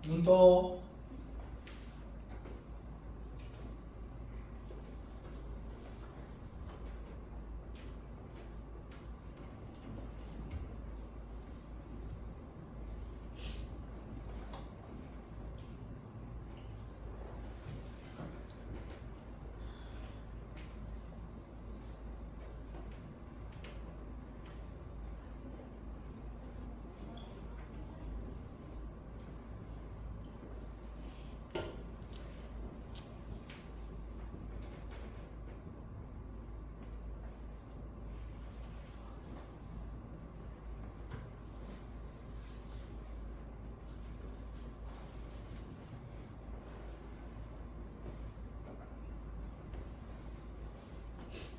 눈 떠.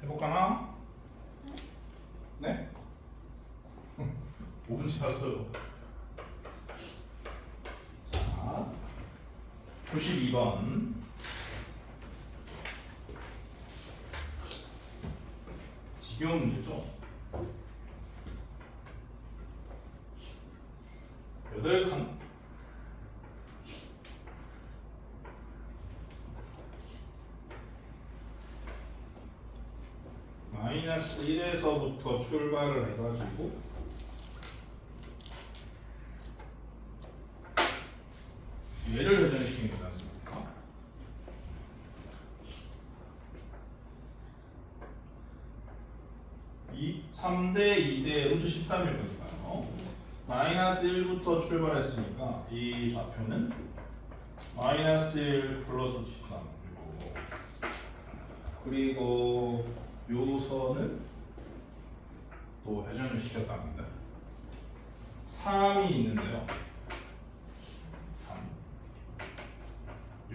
해볼까나? 네? 5분 지났어요. 자, 92번. 지겨운 문제죠? 8칸. 마이너스 1에서부터 출발을 해가지고 얘를 회전시키는 거지 않습니까? 이 3대 2대 루트 13일 거니까요. 마이너스 1부터 출발했으니까 이 좌표는 마이너스 1 플러스 13이고, 그리고 요 선을 또 회전을 시켰답니다. 3이 있는데요. 3.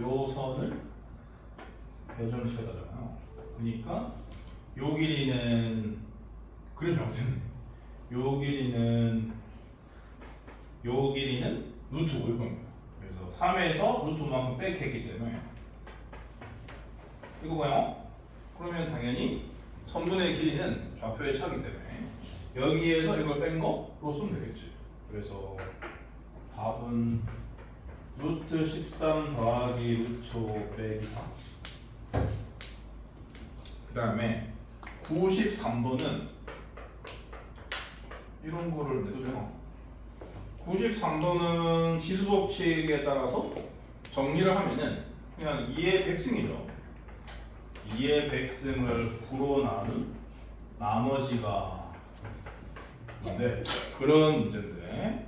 요 선을 회전을 시켰다잖아요. 그러니까 요 길이는 그림 잘못했네. 요 길이는 루트 5일 겁니다. 그래서 3에서 루트 5만큼 빽했기 때문에 이거고요. 그러면 당연히 선분의 길이는 좌표의 차이기 때문에 여기에서 이걸 뺀 거로 쓰면 되겠지. 그래서 답은 루트 13 더하기 루트 5 빼기 3. 그 다음에 93번은 이런 거를 내도 되나? 93번은 지수법칙에 따라서 정리를 하면은 그냥 2의 백승이죠. 2의 백승을 9로 나눈 나머지가 네, 그런 문제인데,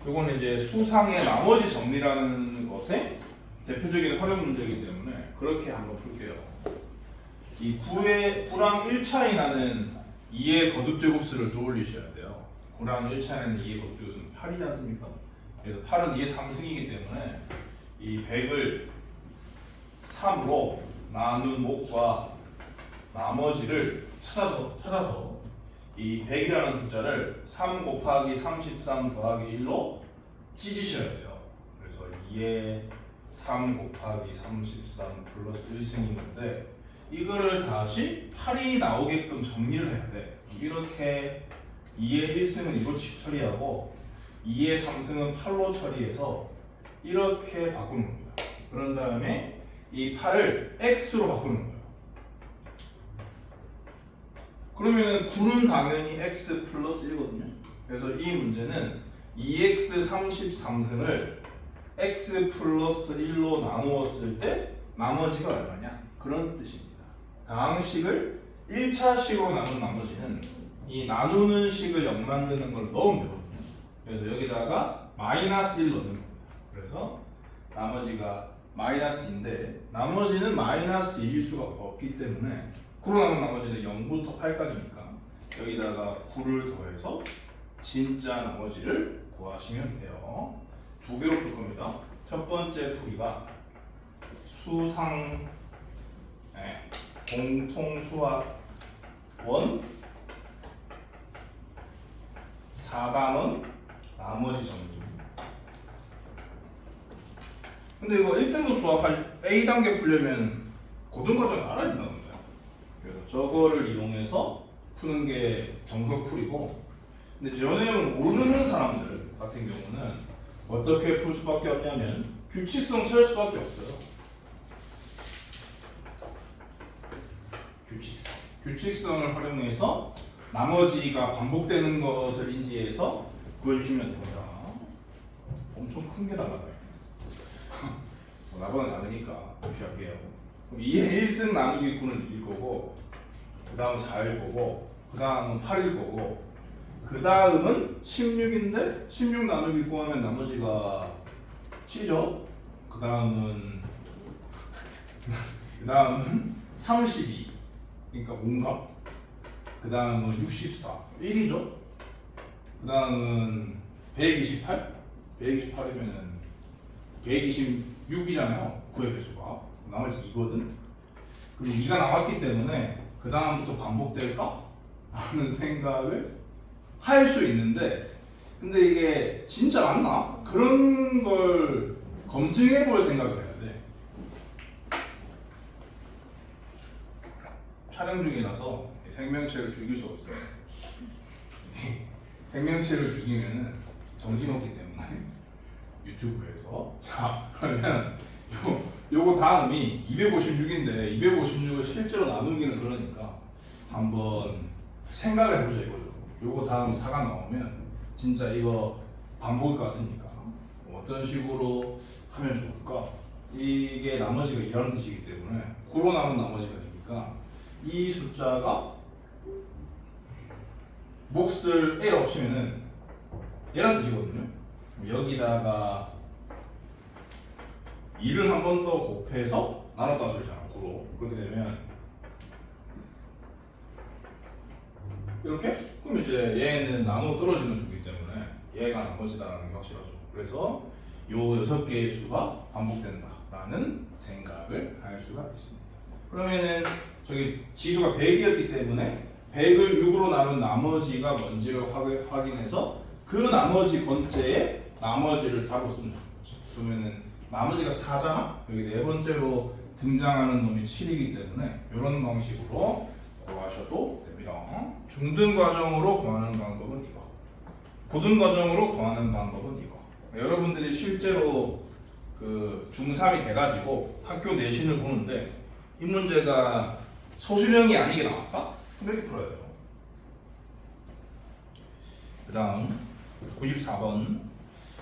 이거는 이제 수상의 나머지 정리라는 것의 대표적인 활용 문제이기 때문에 그렇게 한번 풀게요. 이 9랑 1 차이 나는 2의 거듭제곱수를 떠올리셔야 돼요. 9랑 1 차이 나는 2의 거듭제곱수는 8이지 않습니까? 그래서 8은 2의 3승이기 때문에 이 100을 3으로 나눈 목과 나머지를 찾아서 이 100이라는 숫자를 3 곱하기 33 더하기 1로 찢으셔야 돼요. 그래서 2에 3 곱하기 33 플러스 1승인 건데, 이거를 다시 8이 나오게끔 정리를 해야 돼. 이렇게 2의 1승은 이거 처리하고 2의 3승은 8로 처리해서 이렇게 바꾸는 겁니다. 그런 다음에 이 8을 x로 바꾸는 거예요. 그러면 9는 당연히 x 플러스 1거든요. 그래서 이 문제는 2x 33승을 x 플러스 1로 나누었을 때 나머지가 얼마냐? 그런 뜻입니다. 다항식을 1차식으로 나눈 나머지는 이 나누는 식을 0 만드는 걸 넣으면 되거든요. 그래서 여기다가 마이너스 1 넣는 겁니다. 그래서 나머지가 마이너스인데 나머지는 마이너스 1일 수가 없기 때문에 9로 나눈 나머지는 0부터 8까지니까 여기다가 9를 더해서 진짜 나머지를 구하시면 돼요. 두 개로 풀 겁니다. 첫 번째 풀이가 수상 공통수학 1 4단원 나머지 정리. 근데 이거 1등급 수학할 A단계 풀려면 고등과정 알아야 된다는 거예요. 그래서 저거를 이용해서 푸는 게 정석풀이고, 근데 저 내용을 모르는 사람들 같은 경우는 어떻게 풀 수밖에 없냐면 규칙성 찾을 수밖에 없어요. 규칙성을 활용해서 나머지가 반복되는 것을 인지해서 구해주시면 됩니다. 엄청 큰 게 나가요. 나보다 다르니까 무시할게요. 그럼 2의 1승 나누기 9는 2일 거고, 그 다음 4일 거고, 그 다음은 8일 거고, 그 다음은 16인데 16 나누기 9 하면 나머지가 7이죠. 그 다음은 32. 그러니까 5인가? 그 다음은 64. 1이죠. 그 다음은 128. 128이면은 126이잖아요. 9의 배수가. 나머지 2거든. 그리고 2가 남았기 때문에 그 다음부터 반복될까? 하는 생각을 할 수 있는데, 근데 이게 진짜 맞나? 그런 걸 검증해 볼 생각을 해야 돼. 촬영 중이라서 생명체를 죽일 수 없어요. 생명체를 죽이면은 정지 먹기 때문에 유튜브에서. 자, 그러면 요거 다음이 256인데 256을 실제로 나누기는 그러니까 한번 생각을 해보자 이거죠. 요거 다음 4가 나오면 진짜 이거 반복일 것 같으니까 어떤 식으로 하면 좋을까? 이게 나머지가 2라는 뜻이기 때문에 9로 나눈 나머지가 2니까 이 숫자가 몫을 A라고 치면은 얘란 뜻이거든요. 여기다가 2를 한 번 더 곱해서 나눴다는 소리잖아. 9로. 그렇게 되면 이렇게? 그럼 이제 얘는 나누어 떨어지는 수이기 때문에 얘가 나머지다라는 게 확실하죠. 그래서 요 6개의 수가 반복된다라는 생각을 할 수가 있습니다. 그러면은 저기 지수가 100이었기 때문에 100을 6으로 나눈 나머지가 뭔지를 확인해서 그 나머지 번째에 나머지를 답으로 쓰면 되는 거지. 그러면은 나머지가 4잖아? 여기 네 번째로 등장하는 놈이 7이기 때문에 이런 방식으로 구하셔도 됩니다. 중등 과정으로 구하는 방법은 이거. 고등 과정으로 구하는 방법은 이거. 여러분들이 실제로 그 중3이 돼가지고 학교 내신을 보는데 이 문제가 소수령이 아니게 나왔다? 그럼 이렇게 풀어야 돼요. 그 다음 94번.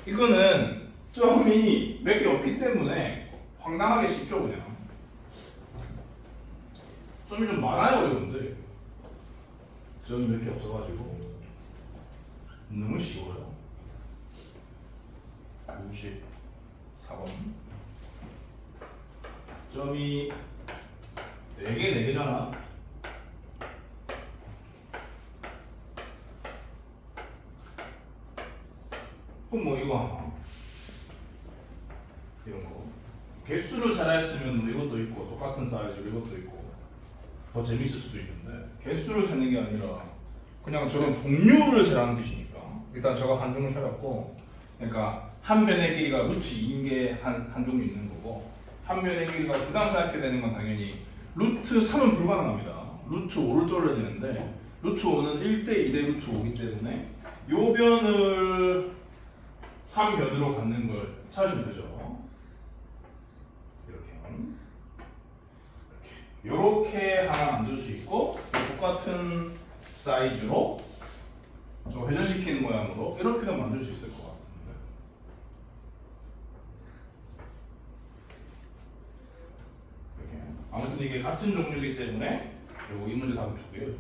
이거는 점이 몇 개 없기 때문에 황당하게 쉽죠 그냥. 점이 좀 많아요 어려운데 점이 몇 개 없어가지고 너무 쉬워요. 94번. 점이 4개, 4개잖아. 그럼 뭐 이거 하나 이런 거 개수를 살아있으면 뭐 이것도 있고 똑같은 사이즈로 이것도 있고 더 재밌을 수도 있는데 개수를 세는 게 아니라 그냥 저건 종류를 세라는 뜻이니까 일단 저거 한 종류 세봤고, 그러니까 한 면의 길이가 루트 2인 게 한 종류 있는 거고 한 면의 길이가 그 다음 생각해야 되는 건 당연히 루트 3은 불가능합니다. 루트 5를 떠올려야 되는데 루트 5는 1대 2대 루트 5이기 때문에 요 변을 한 변으로 갖는 걸 찾으시면 되죠. 이렇게 하나 만들 수 있고 똑같은 사이즈로 저 회전시키는 모양으로 이렇게도 만들 수 있을 것 같은데. 이렇게. 아무튼 이게 같은 종류이기 때문에 그리고 이 문제 답은 두 개예요.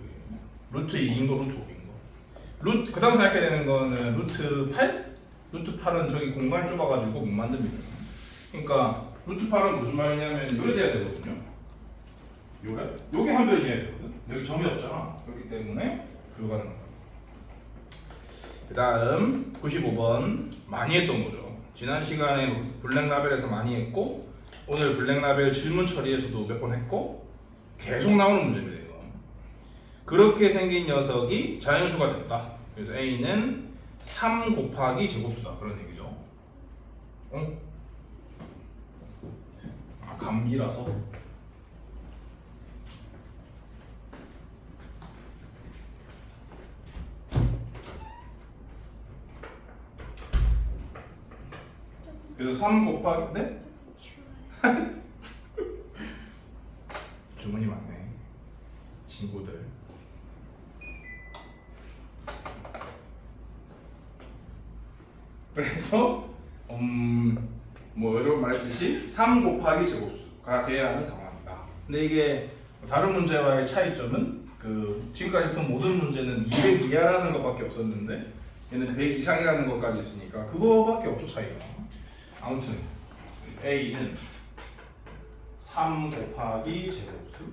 루트 2인 거, 루트 5인 거. 그 다음 생각해야 되는 거는 루트 8? 루트 8은 저기 공간이 좁아가지고 못 만듭니다. 그러니까 루트 8은 무슨 말이냐면 요래 돼야 되거든요. 요래? 요게 한 변이어야 되거든. 여기 점이 없잖아. 그렇기 때문에 불가능합니다. 그 다음 95번 많이 했던 거죠. 지난 시간에 블랙라벨에서 많이 했고 오늘 블랙라벨 질문 처리에서도 몇 번 했고 계속 나오는 문제입니다. 이거. 그렇게 생긴 녀석이 자연수가 됐다. 그래서 A는 3 곱하기 제곱수다. 그런 얘기죠. 어? 아, 감기라서. 그래서 3 곱하기 네? 주문이 많네 친구들. 그래서 뭐 여러분 말했듯이 3 곱하기 제곱수가 돼야 하는 상황이다. 근데 이게 다른 문제와의 차이점은 그 지금까지 본 모든 문제는 200 이하라는 것밖에 없었는데 얘는 100 이상이라는 것까지 있으니까 그거밖에 없죠 차이가. 아무튼 A는 3 곱하기 제곱수.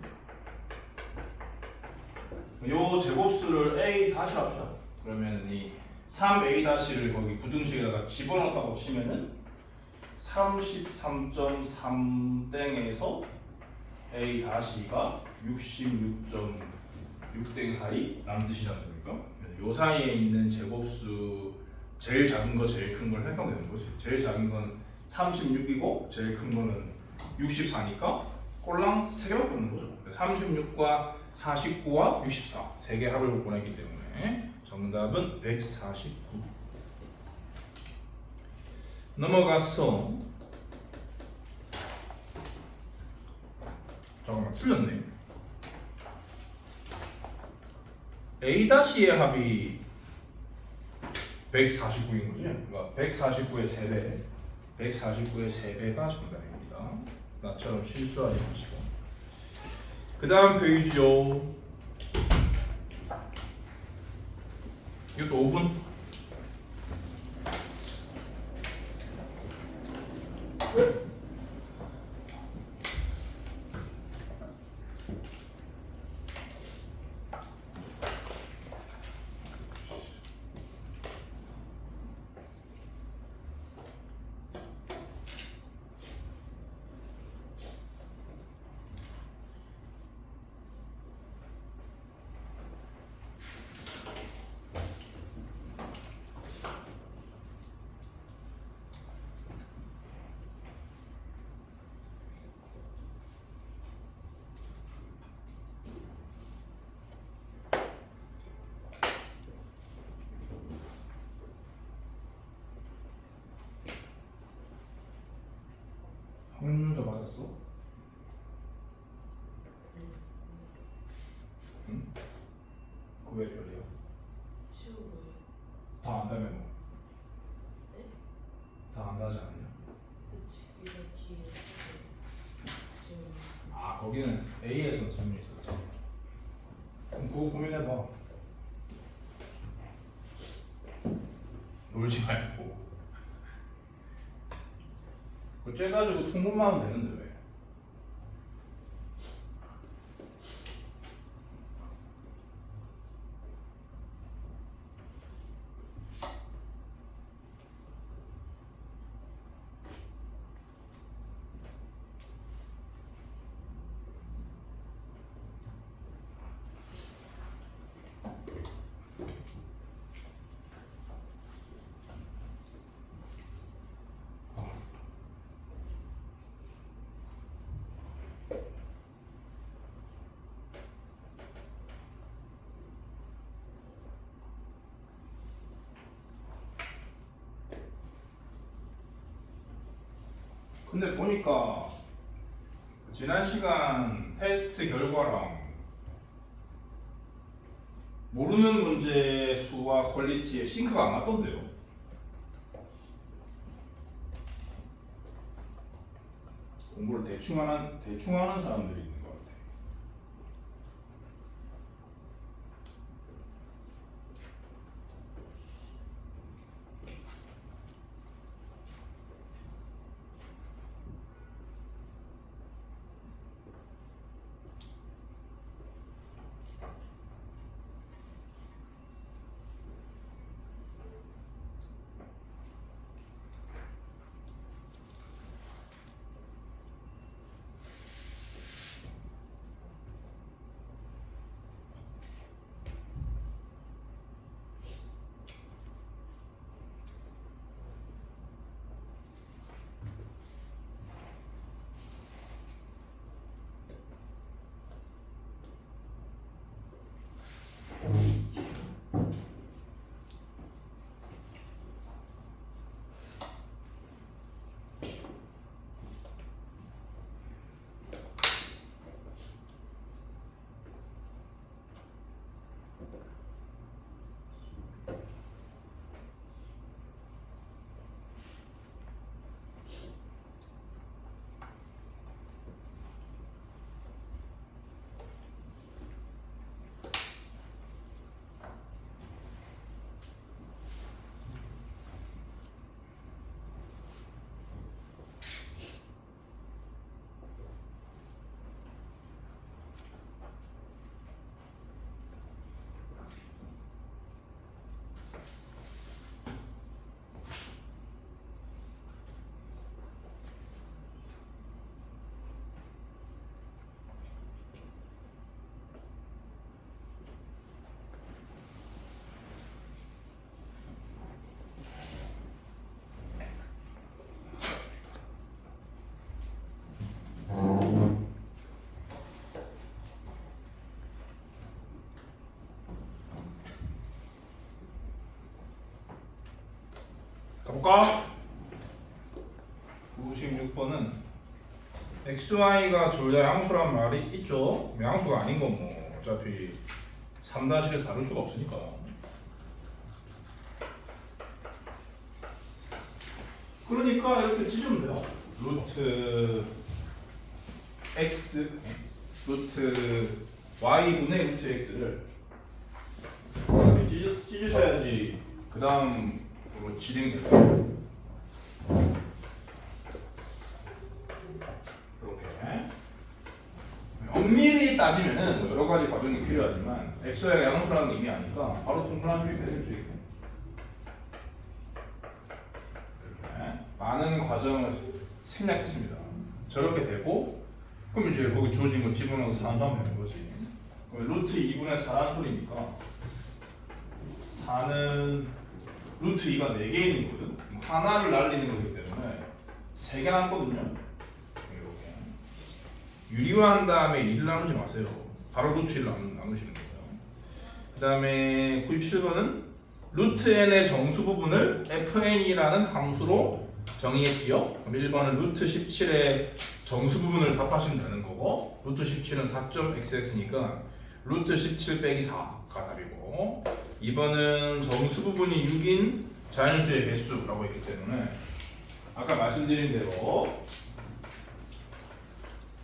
요 제곱수를 A 다시 합시다. 그러면 이 3A 다시를 거기 부등식에다가 집어넣었다고 치면은 33.3땡에서 A 다시가 66.6땡 사이라는 뜻이지 않습니까? 요 사이에 있는 제곱수 제일 작은 거 제일 큰 걸 생각되는 거지. 제일 작은 건 36이고 제일 큰 거는 64니까 꼴랑 3개밖에 없는 거죠. 36과 49와 64 3개 합을 보냈기 때문에 정답은 149. 넘어갔어. 잠깐만 틀렸네. A-의 합이 149인 거지. 그러니까 149의 3배, 149의 3배가 정답입니다. 나처럼 실수하지 마시고. 그 다음 페이지요. 이것도 5분. 확률도 맞았어? 응? 그거 왜 별이야? 쉬운 거예요. 다 안다며 뭐? 네? 다 안다지 않냐? 그치. 이거 뒤에 지금 아 거기는 A에서 질문이 있었죠. 그럼 그거 고민해봐. 놀지 말고. 그거 쬐가지고 통분만 하면 되는데 왜? 근데 보니까 지난 시간 테스트 결과랑 모르는 문제 수와 퀄리티의 싱크가 안 맞던데요. 공부를 대충 하는 사람들이 있는 것 같아. 볼까? 96번은 XY가 둘 다 양수란 말이 있죠. 양수가 아닌 건 뭐 어차피 3-1에서 다룰 수가 없으니까. 그러니까 이렇게 찢으면 돼요. 루트 x 루트 y분의 루트 x를 이렇게 찢으셔야지 그 다음으로 진행돼요. 이렇게 엄밀히 따지면은 뭐 여러 가지 과정이 필요하지만 xy가 양수라는 게 이미 아니까 바로 동그라미 이렇게 되죠. 이렇게 많은 과정을 생략했습니다. 저렇게 되고 그럼 이제 거기 주어진 거 집어넣어서 산수하면 되는 거지. 그럼 루트 2분의 4라는 소리니까 4는 루트 2가 4개 있는 거거든. 하나를 날리는 거기 때문에 3개 남거든요. 이렇게 유리화한 다음에 1을 나누지 마세요. 바로 루트 1을 나누시는 거예요. 그 다음에 97번은 루트 n의 정수 부분을 fn이라는 함수로 정의했지요. 그럼 1번은 루트 17의 정수 부분을 답하시면 되는 거고, 루트 17은 4.xx니까 루트 17 빼기 4가 답이고, 2번은 정수 부분이 6인 자연수의 개수라고 했기 때문에 아까 말씀드린 대로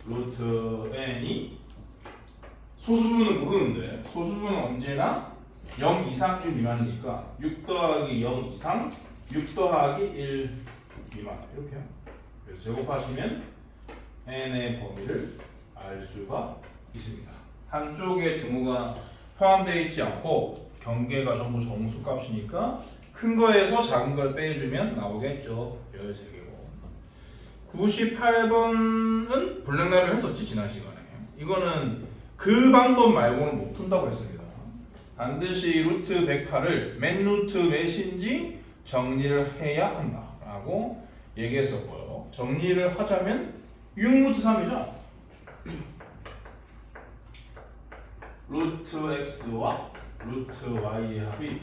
루트 n이 소수분은 모르는데 소수분은 언제나 0 이상 1 미만이니까 6 더하기 0 이상 6 더하기 1 미만 이렇게요. 그래서 제곱하시면 n의 범위를 알 수가 있습니다. 한쪽에 등호가 포함되어 있지 않고 경계가 전부 정수값이니까 큰 거에서 작은 걸 빼주면 나오겠죠. 13개고 98번은 블랙라벨 했었지 지난 시간에. 이거는 그 방법 말고는 못 푼다고 했습니다. 반드시 루트 108을 맨 루트 몇인지 정리를 해야 한다 라고 얘기했었고요. 정리를 하자면 6루트 3이죠. 루트 x와 루트 y의 합이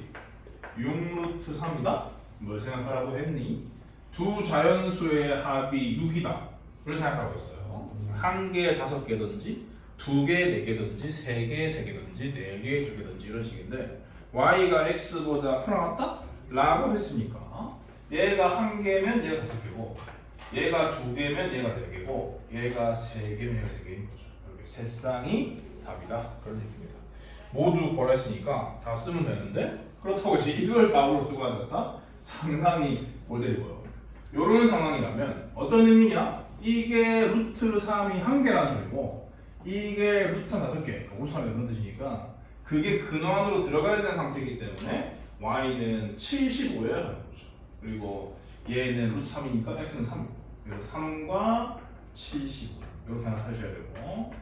6루트 3이다? 뭘 생각하라고 했니? 두 자연수의 합이 6이다 를 생각하고 있어요. 한 개, 5개든지 2개, 4개든지 3개, 3개든지 4개, 2개든지 이런 식인데 y가 x보다 크나갔다? 라고 했으니까 얘가 한 개면 얘가 5개고 얘가 2개면 얘가 4개고 얘가 3개면 얘가 3개인 거죠. 이렇게 세 쌍이 답이다 그런 얘기입니다. 모두 구했으니까 다 쓰면 되는데 그렇다고 이제 이걸 답으로 쓰고 한다? 상당히 못되고요. 이런 상황이라면 어떤 의미냐? 이게 루트 3이 한 개라는 소리고 이게 루트 3 5개, 루트 3이 이런 뜻이니까 그게 근원으로 들어가야 되는 상태이기 때문에 y는 75여야 하는 거죠. 그리고 얘는 루트 3이니까 x는 3. 그래서 3과 75 이렇게 하나 하셔야 되고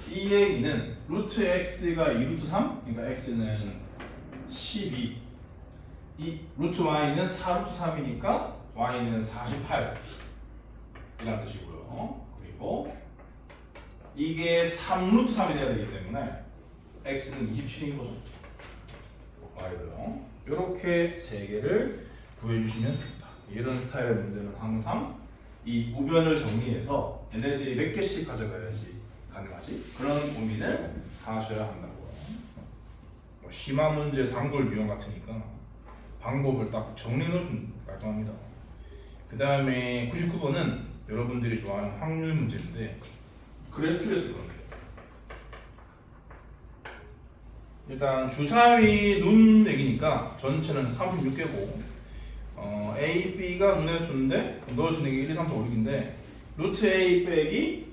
이 얘기는 루트 x가 2루트 3, 그러니까 x는 12. 이 루트 y는 4루트 3이니까 y는 48 이라는 뜻이고요. 그리고 이게 3루트 3이 돼야 되기 때문에 x는 27인 거죠. y도요. 이렇게 세 개를 구해주시면 됩니다. 이런 스타일의 문제는 항상 이 우변을 정리해서 얘네들이 몇 개씩 가져가야지 가능하지? 그런 고민을 하셔야 한다고요. 뭐 심화 문제, 단골 유형 같으니까 방법을 딱 정리해 놓으시면 깔끔합니다. 그 다음에 99번은 여러분들이 좋아하는 확률 문제인데 그래서 스트레스 겁니다. 일단 주사위 눈 얘기니까 전체는 36개고 A, B가 눈의 수인데 넣어주는 게 1, 2, 3, 4, 5, 6인데 루트 A 빼기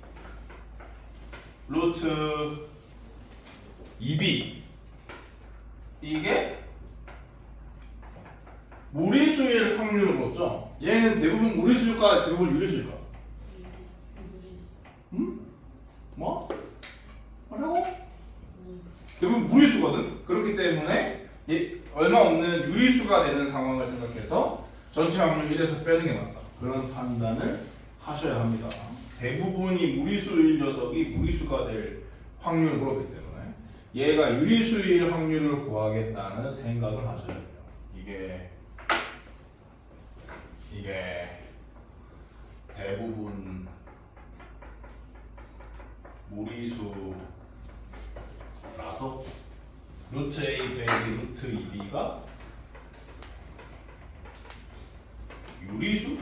루트 2B 이게 무리수일 확률을 물었죠. 얘는 대부분 무리수일까 대부분 유리수일까? 응? 뭐? 뭐라고? 대부분 무리수거든. 그렇기 때문에 얼마 없는 유리수가 되는 상황을 생각해서 전체 확률 1에서 빼는 게 맞다. 그런 판단을 하셔야 합니다. 대부분이 무리수일 녀석이 무리수가 될 확률을 물었기 때문에 얘가 유리수일 확률을 구하겠다는 생각을 하셔야 돼요. 이게 A가 유리수인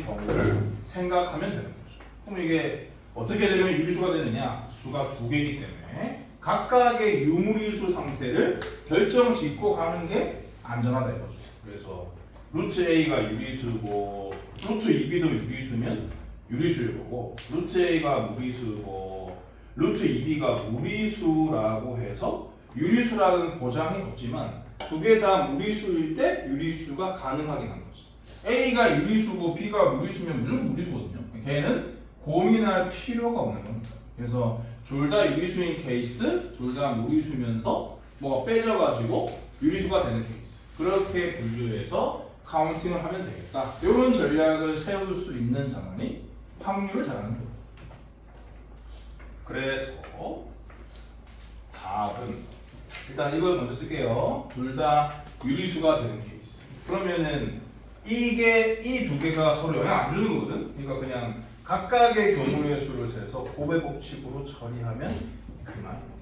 경우를 생각하면 되는 거죠. 그럼 이게 어떻게 되면 유리수가 되느냐? 수가 두 개이기 때문에 각각의 유무리수 상태를 결정짓고 가는 게 안전하다 이거죠. 그래서 루트 A가 유리수고 루트 2B도 유리수면 유리수일 거고 루트 A가 무리수고 루트 2B가 무리수라고 해서 유리수라는 보장이 없지만 두 개 다 무리수일 때 유리수가 가능하긴 한 거죠. A가 유리수고 B가 무리수면 무조건 무리수거든요. 걔는 고민할 필요가 없는 겁니다. 그래서 둘 다 유리수인 케이스, 둘 다 무리수면서 뭐가 빼져가지고 유리수가 되는 케이스. 그렇게 분류해서 카운팅을 하면 되겠다. 이런 전략을 세울 수 있는 자만이 확률을 잘하는 거예요. 그래서 답은 일단 이걸 먼저 쓸게요. 둘 다 유리수가 되는 케이스. 그러면은 이게 이 두 개가 서로 영향 안 주는 거거든. 그러니까 그냥 각각의 경우의 수를 세서 곱의 법칙으로 처리하면 그만입니다.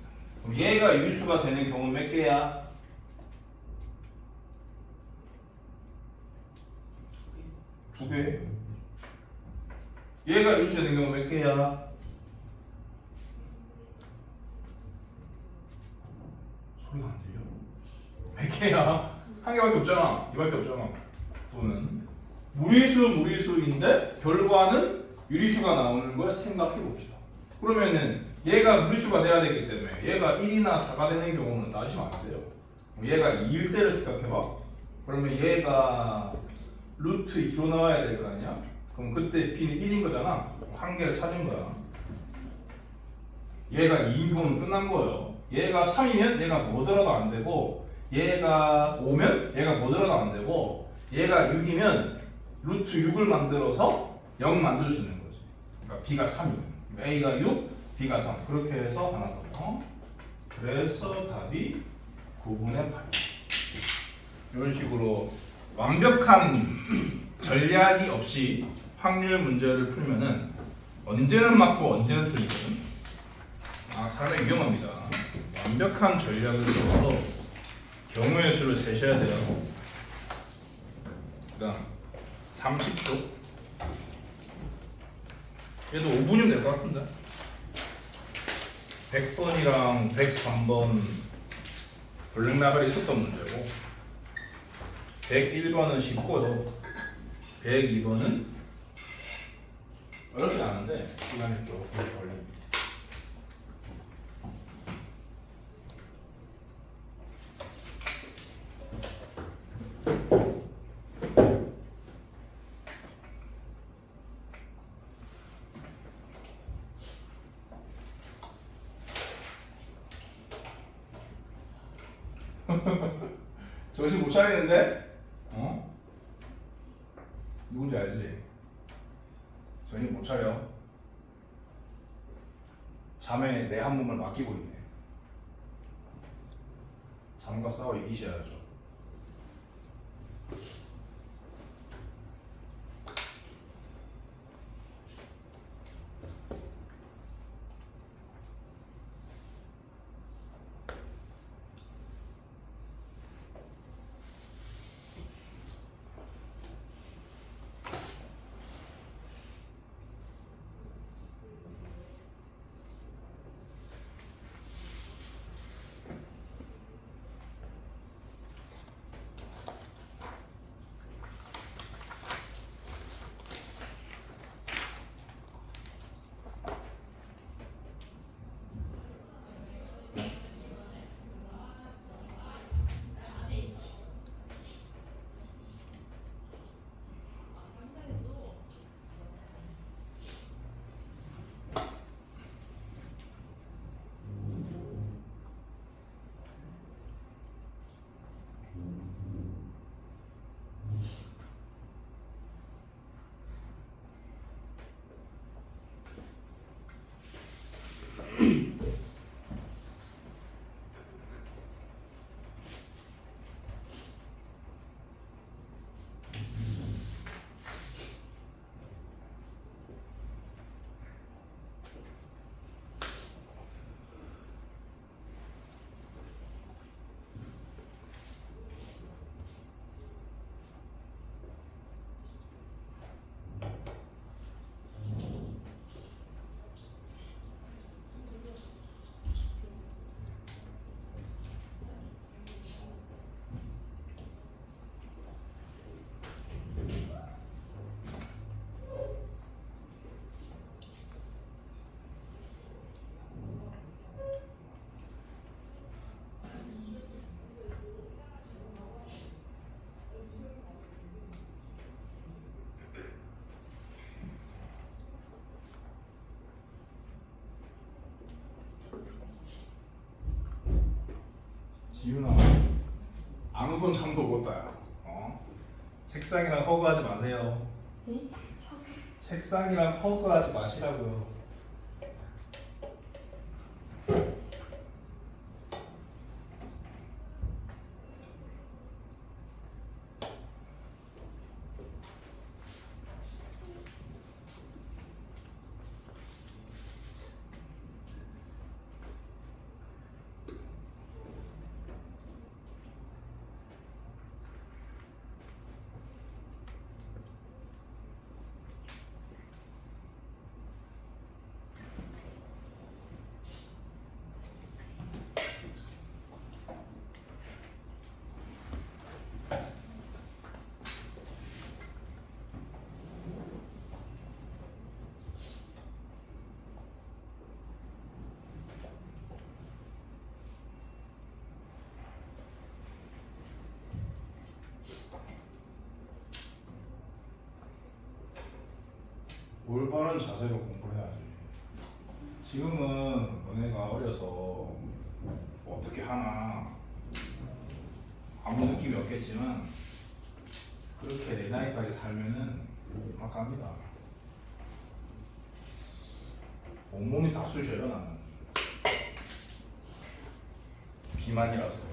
그럼 얘가 유리수가 되는 경우 몇 개야? 두 개. 얘가 유리수 되는 경우 몇 개야? 소리가 안 들려? 몇 개야? 한 개밖에 없잖아. 이밖에 없잖아. 또는 무리수인데 결과는 유리수가 나오는 걸 생각해 봅시다. 그러면은 얘가 무리수가 돼야 되기 때문에 얘가 1이나 4가 되는 경우는 따지면 안 돼요. 얘가 2일 때를 생각해봐. 그러면 얘가 루트 2로 나와야 될 거 아니야? 그럼 그때 B는 1인 거잖아. 한 개를 찾은 거야. 얘가 2인 경우는 끝난 거예요. 얘가 3이면 얘가 뭐더라도 안 되고 얘가 5면 얘가 뭐더라도 안 되고 얘가 6이면 루트 6을 만들어서 0 만들 수 있는 거지. 그러니까 B가 3이면 그러니까 A가 6, B가 3 그렇게 해서 하나 더. 그래서 답이 9분의 8 이런 식으로 완벽한 전략이 없이 확률 문제를 풀면은 언제는 맞고 언제는 틀리거든. 상당히 위험합니다. 완벽한 전략을 써서 경우의 수를 세셔야 돼요. 그다음 30도. 얘도 5분이면 될 것 같은데. 100번이랑 103번 블랙라벨이 있었던 문제고 101번은 쉽고요. 102번은 어렵지 않은데 시간이 조금 걸립니다. 정신 못 차리는데? 어? 누군지 알지? 정신 못 차려. 잠에 내 한 몸을 맡기고 있네. 잠과 싸워 이기셔야죠. 지윤아, 아무 돈 잠도 못 따요. 책상이랑 허그하지 마세요. 네? 책상이랑 허그하지 마시라고요. 올바른 자세로 공부를 해야지. 지금은 너네가 어려서 어떻게 하나 아무 느낌이 없겠지만 그렇게 내 나이까지 살면은 막갑니다. 온몸이 다 쑤셔요 나는. 비만이라서.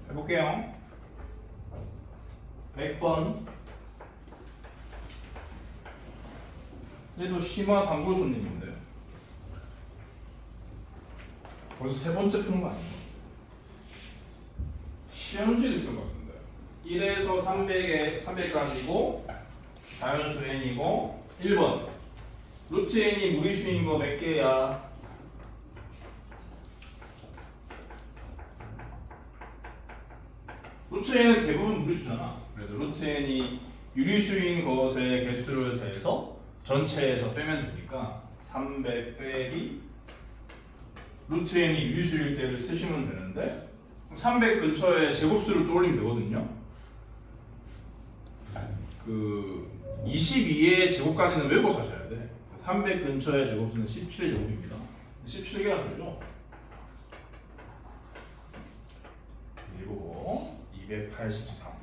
해볼게요. 100번. 얘도 심화 단골 손님인데 벌써 세 번째 푸는 거 아니에요? 시험지도 있던 것 같은데 1에서 300까지고 자연수 n이고 1번 루트 n이 무리수인 거 몇 개야? 루트 n은 대부분 무리수잖아. 그래서 루트 n이 유리수인 것의 개수를 세서 전체에서 빼면 되니까 300 빼기 루트 n이 유리수일 때를 쓰시면 되는데 300 근처에 제곱수를 떠올리면 되거든요. 그 22의 제곱까지는 외워서 하셔야 돼. 300 근처의 제곱수는 17제곱입니다. 17개가 되죠. 이거 283.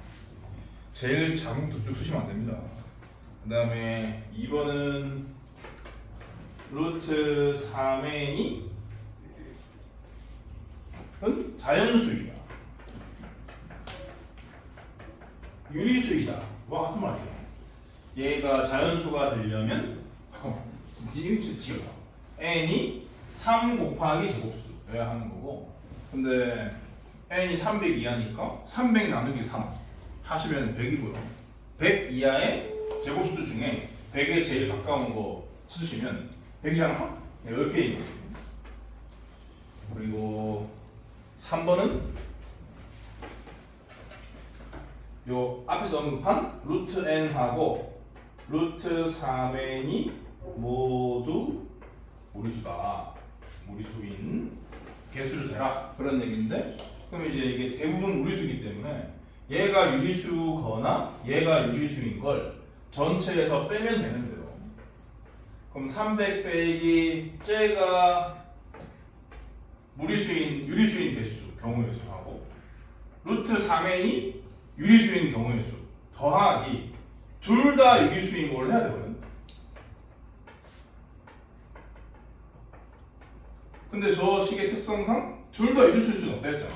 제일 작은 것도 쭉 쓰시면 안 됩니다. 그 다음에 2번은 루트 3n이 자연수이다. 유리수이다. 와 같은 말이죠. 얘가 자연수가 되려면 이거 진짜 n이 3 곱하기 제곱수여야 하는 거고 근데 n이 300 이하니까 300 나누기 3 하시면 100이고요. 100 이하의 제곱수 중에 100에 제일 가까운 거 쓰시면 100이잖아? 10개인 거죠. 그리고 3번은 요 앞에서 언급한 루트 n하고 루트 3n이 모두 무리수다. 무리수인 개수를 세라. 그런 얘기인데 그럼 이제 이게 대부분 무리수이기 때문에 얘가 유리수거나 얘가 유리수인 걸 전체에서 빼면 되는데요. 그럼 300 빼기 쟤가 무리수인 유리수인 개수 경우의 수하고 루트 3n이 유리수인 경우의 수 더하기 둘 다 유리수인 걸 해야 되거든. 근데 저 식의 특성상 둘 다 유리수일 수는 없다 했잖아.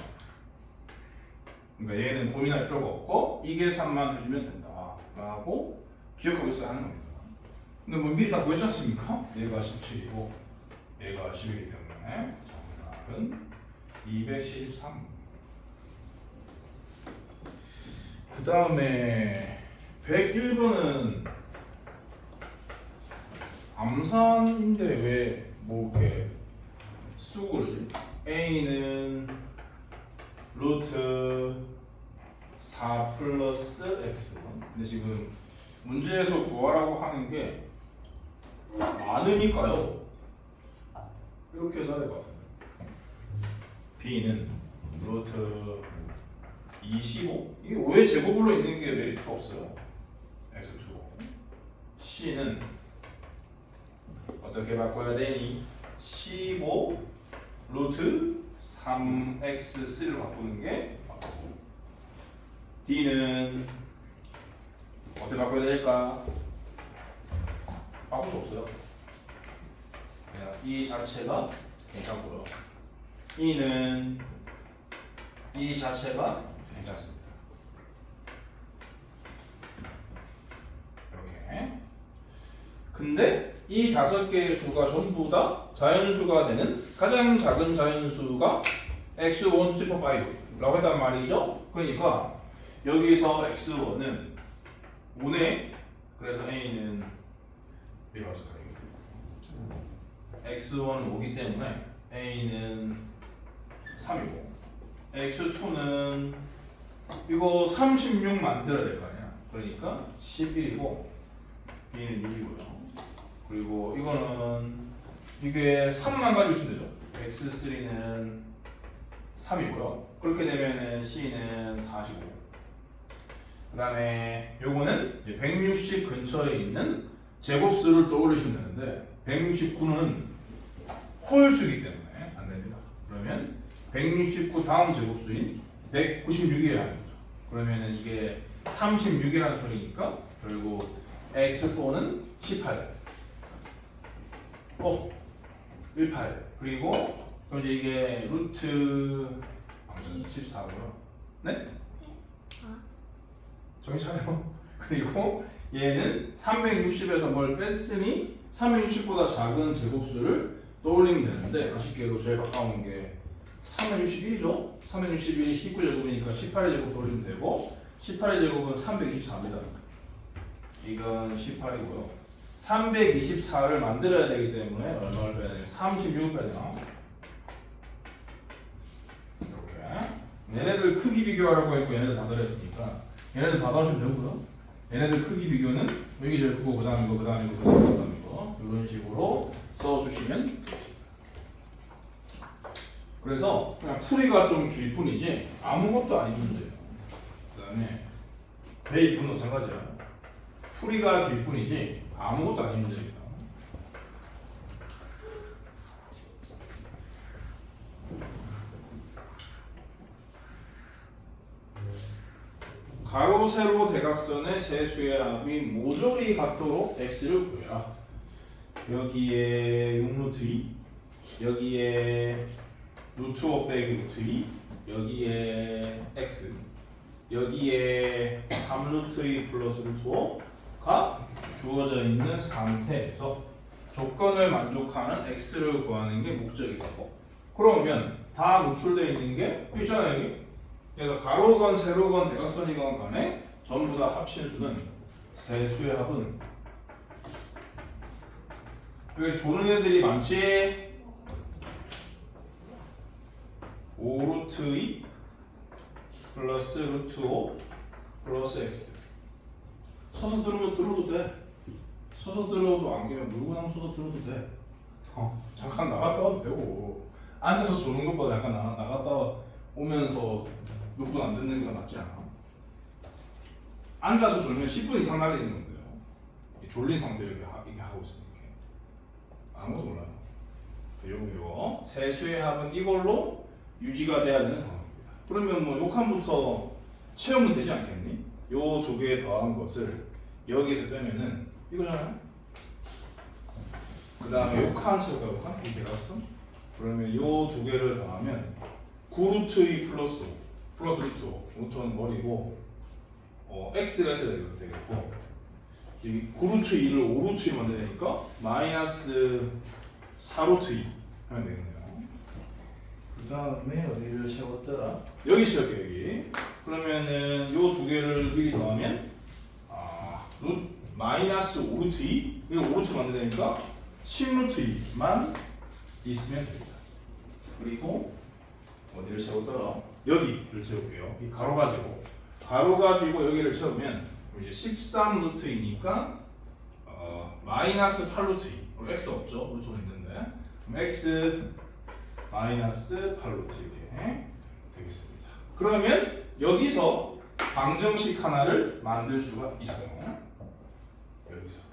그러니까 얘는 고민할 필요가 없고 이게 3만 해주면 된다 라고 기억하고 있어야 하는 겁니다. 근데 뭐 미리 다 구했지 않습니까? 얘가 17이고 얘가 10이기 때문에 정답은 273. 그 다음에 101번은 암산인데 왜 뭐 이렇게 쓰고 그러지? A는 루트 4 플러스 X. 근데 지금 문제에서 구하라고 하는 게 많으니까요. 이렇게 해서 해야 될 것 같은데. B는 루트 25? 이게 5의 제곱으로 있는 게 메리트가 없어요. X2. C는 어떻게 바꿔야 되니? 15 루트 3x3를 바꾸는 게 맞고, D는 어떻게 바꿔야 될까? 바꿀 수 없어요. 그냥 이 자체가 괜찮고요. E는 이 자체가 괜찮습니다. 이렇게. 근데 이 5개의 수가 전부 다 자연수가 되는 가장 작은 자연수가 x1, 2, 3, 4, 5라고 했단 말이죠. 그러니까 여기서 x1은 5네. 그래서 a는 몇 왔을까요? x1은 5기 때문에 a는 3이고, x2는 이거 36 만들어야 될 거 아니야. 그러니까 11이고 b는 6이고요. 그리고 이거는 이게 3만 가지고 있으면 되죠. x3는 3이고요. 그렇게 되면은 c는 45. 그 다음에 요거는 160 근처에 있는 제곱수를 떠올리시면 되는데 169는 홀수이기 때문에 안 됩니다. 그러면 169 다음 제곱수인 196이어야 합니다. 그러면은 이게 36이라는 소리니까 결국 x4는 18. 18. 그리고 그럼 이제 이게 루트 14고요. 네? 정신 차려. 그리고 얘는 360에서 뭘 뺐으니 360보다 작은 제곱수를 떠올리면 되는데, 아쉽게도 제일 가까운 게 361이죠. 361이 19제곱이니까 18의 제곱 떠올리면 되고, 18의 제곱은 324입니다. 이건 18이고요. 324를 만들어야 되기 때문에 얼마를 빼야 되냐? 36을 빼야 되나? 이렇게. 얘네들 크기 비교하라고 했고 얘네들 다 들었으니까 얘네들 다 넣으시면 되고요. 얘네들 크기 비교는 여기 제일 크고 그 다음 이거 그 다음 이거 그 다음 그 다음 이거 이런 식으로 써주시면 되겠습니다. 그래서 그냥 풀이가 좀 길 뿐이지 아무것도 아닌 문제예요. 그 다음에 102분 마찬가지야. 풀이가 길 뿐이지 아무것도 아닌 문제입니다. 가로, 세로, 대각선의 세수의 합이 모조리 같도록 x를 구해라. 여기에 6루트 2, 여기에 루트 5 빼기 루트 2, 여기에 x, 여기에 3루트 2 플러스 루트 5가 주어져 있는 상태에서 조건을 만족하는 x를 구하는 게 목적이고, 그러면 다 노출되어 있는 게 있잖아요 여기. 그래서 가로건 세로건 대각선이건 간에 전부 다 합친 수는 세수의 합은, 여기 조는 애들이 많지? 5루트 2 플러스 루트 5 플러스 x. 서서 들어도 돼. 서서 들어도 안 되면 물고 나면 서서 들어도 돼. 잠깐 나갔다 와도 되고, 앉아서 조는 것보다 잠깐 나갔다 오면서 몇 분 안 듣는 게 낫지 않아? 앉아서 졸면 10분 이상 날리는 건데요. 졸린 상태로 이게 하고 있으니까 아무도 몰라요. 요거 세수의 합은 이걸로 유지가 돼야 되는 상황입니다. 그러면 뭐 요 칸부터 채우면 되지 않겠니? 요 두 개 더한 것을 여기서 빼면은 이거잖아요. 그 다음에 요 칸 채울까? 요 칸? 이렇게 나왔어? 그러면 요 두 개를 더하면 9루트 2 플러스 5 플러스 루트 5 루트는 버리고 x가 있어야 되겠고 이 9루트 2를 5루트 2 만드니까 마이너스 4루트 2 하면 되겠네요. 그 다음에 어디를 채웠더라? 여기 채울게요. 여기. 그러면은 요 두 개를 미리 더하면 마이너스 5루트 2 이거 5루트 만드니까 10루트 2만 있으면 됩니다. 그리고 어디를 채웠더라? 여기를 채울게요. 이 가로 가지고 여기를 채우면 이제 13루트 2니까 마이너스 8루트 2 x 없죠? 루트가 있는데 그럼 x 마이너스 8루트 이렇게 되겠습니다. 그러면 여기서 방정식 하나를 만들 수가 있어요. 여기서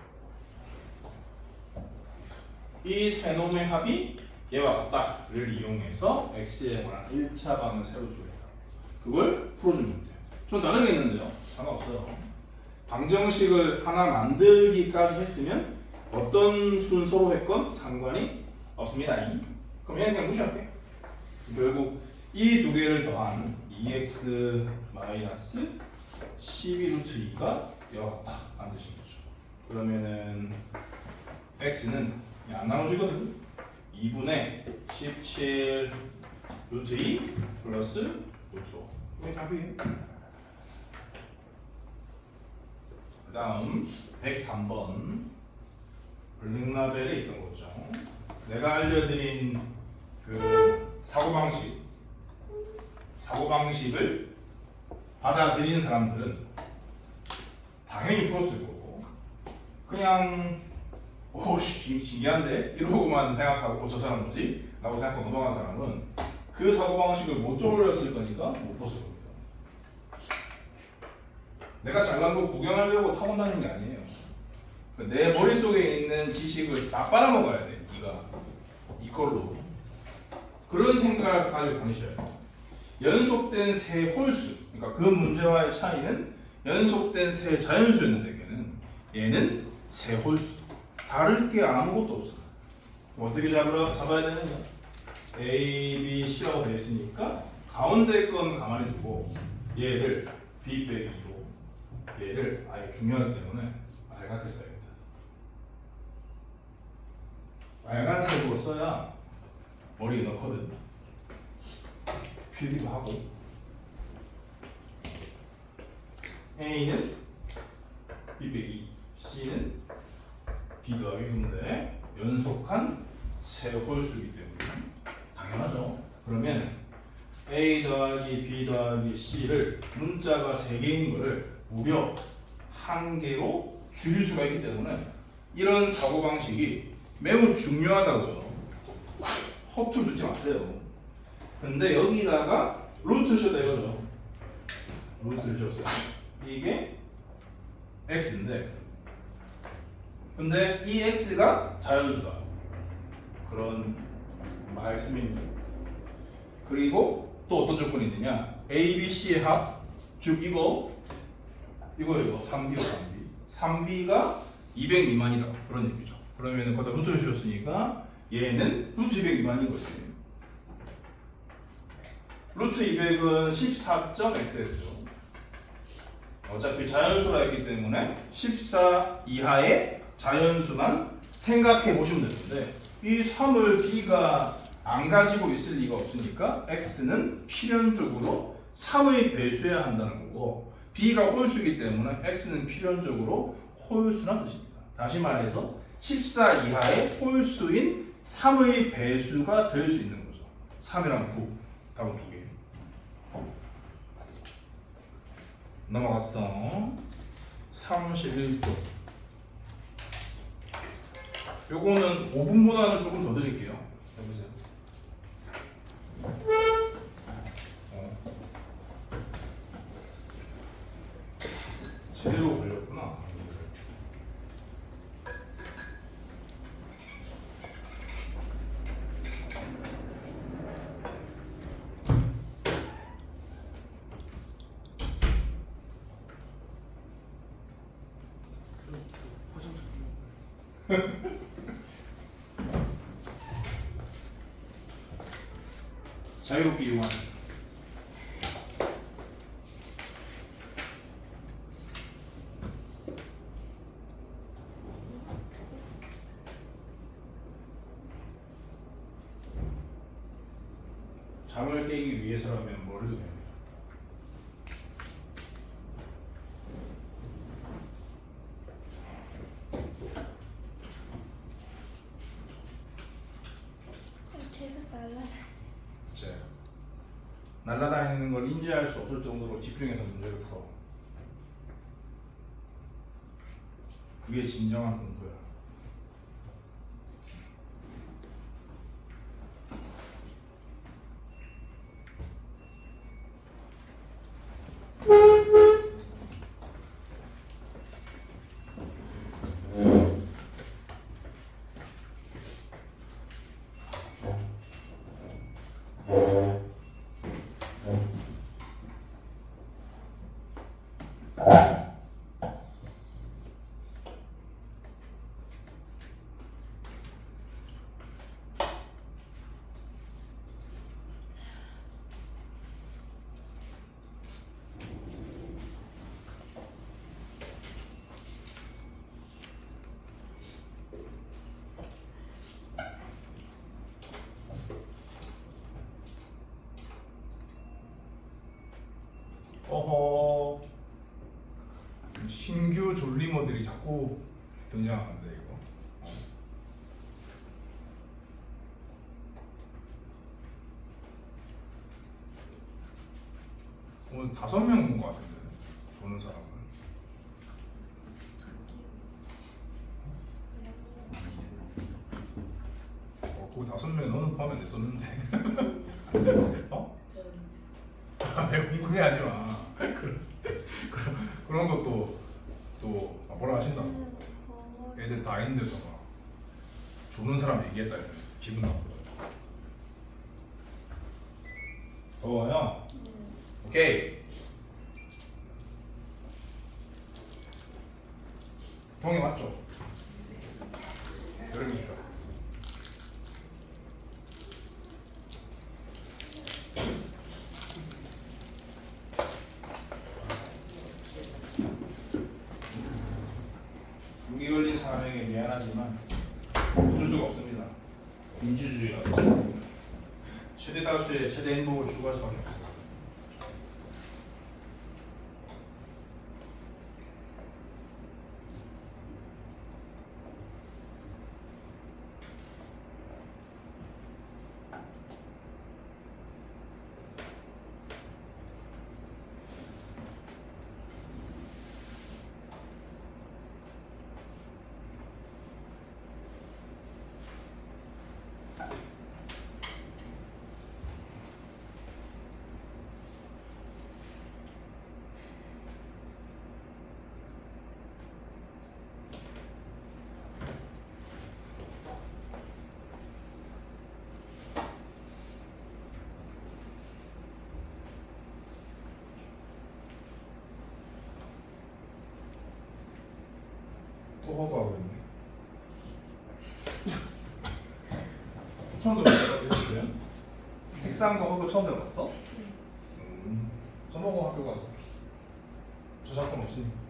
이 세 놈의 합이 얘와 같다를 이용해서 x에 관한 1차 방을 세울 수가 있다. 그걸 풀어주면 돼요. 좀 다르게 있는데요. 상관없어요. 방정식을 하나 만들기까지 했으면 어떤 순서로 했건 상관이 없습니다. 그럼 얘는 그냥 무시할게. 결국 이 두 개를 더한 2x 마이너스 12루트 2가 이와 같다 라는 뜻인 거죠. 그러면은 x는 안 나눠지거든. 2분의 17 루트 2 플러스 루트 5 이게 답이에요. 그 다음 103번 블링라벨에 있던 거죠. 내가 알려드린 그 사고방식을 받아들이는 사람들은 당연히 풀었을 거고 그냥 오씨 신기한데 이러고만 생각하고 저 사람 뭐지? 라고 생각하고 넘어간 사람은 그 사고방식을 못 떠올렸을 거니까 못 풀었을 겁니다. 내가 잘난 거 구경하려고 타고 다니는 게 아니에요. 내 머릿속에 있는 지식을 다 빨아먹어야 돼. 네가 이걸로 그런 생각을 가지고 다니셔야 돼요. 연속된 세 홀수 그러니까 그 문제와의 차이는 연속된 세 자연수였는데 얘는 세 홀수 다를 게 아무것도 없어. 어떻게 잡아야 되느냐? A, B, C라고 되어 있으니까 가운데 건 가만히 두고 얘를 B 빼기 2로 얘를 아예 중요하기 때문에 빨갛게 써야겠다. 빨간색으로 써야 머리에 넣거든. 필기도 하고 A는 B 빼기 2 C는 B 더하기 X인데 연속한 세 홀수이기 때문에 당연하죠. 그러면 A 더하기 B 더하기 C를 문자가 3개인 거를 무려 1개로 줄일 수가 있기 때문에 이런 사고방식이 매우 중요하다고요. 허투루 듣지 마세요. 근데 여기다가 루트를 씌웠다 이거죠. 루트를 씌웠어요. 이게 X인데 근데 이 X가 자연수다. 그런 말씀입니다. 그리고 또 어떤 조건이 있느냐? A, B, C의 합, 즉 이거예요. 3B로 3B가 200 미만이다. 그런 얘기죠. 그러면 거기다 루트를 씌웠으니까 얘는 루트 200 미만인 거지. 루트 200은 14.xs죠. 어차피 자연수라 했기 때문에 14 이하의 자연수만 생각해 보시면 되는데 이 3을 b가 안 가지고 있을 리가 없으니까 x는 필연적으로 3의 배수여야 한다는 거고 b가 홀수이기 때문에 x는 필연적으로 홀수란 뜻입니다. 다시 말해서 14 이하의 홀수인 3의 배수가 될 수 있는 거죠. 3이랑 9 답은 2개. 넘어갔어. 31쪽. 요거는 5분보다는 조금 더 드릴게요. 해보세요. 제대로 걸렸구나. 자유롭게 이용하는. 잠을 깨기 위해서라면 뭘 해도 됩니다. 계속 날라. 그치? 날아다니는 걸 인지할 수 없을 정도로 집중해서 문제를 풀어. 그게 진정한 공부야. 어허, 신규 졸리머들이 자꾸 등장하는데 이거. 오늘 5명 본 것 같은데 조는 사람은. 거기 5명에 너는 포함이 안 됐었는데. 어? 저는 왜 궁금해하지 마. 그런 것도 또 뭐라 하신다. 애들 다 있는 데서 막 조는 사람 얘기했다 이러면서 기분 나쁘다. 더워요? 오케이. 동해 맞죠? 여름이니까. 감기 걸린 사람에게 미안하지만 어쩔 수가 없습니다. 민주주의라서 최대 다수의 최대 행복을 추구할 수밖에 없어요. 또 허가하고 있네. 처음 들어봤어? 이런 색상과 허그 처음 들어봤어? 써먹어 학교 가서 저작권 없으니까.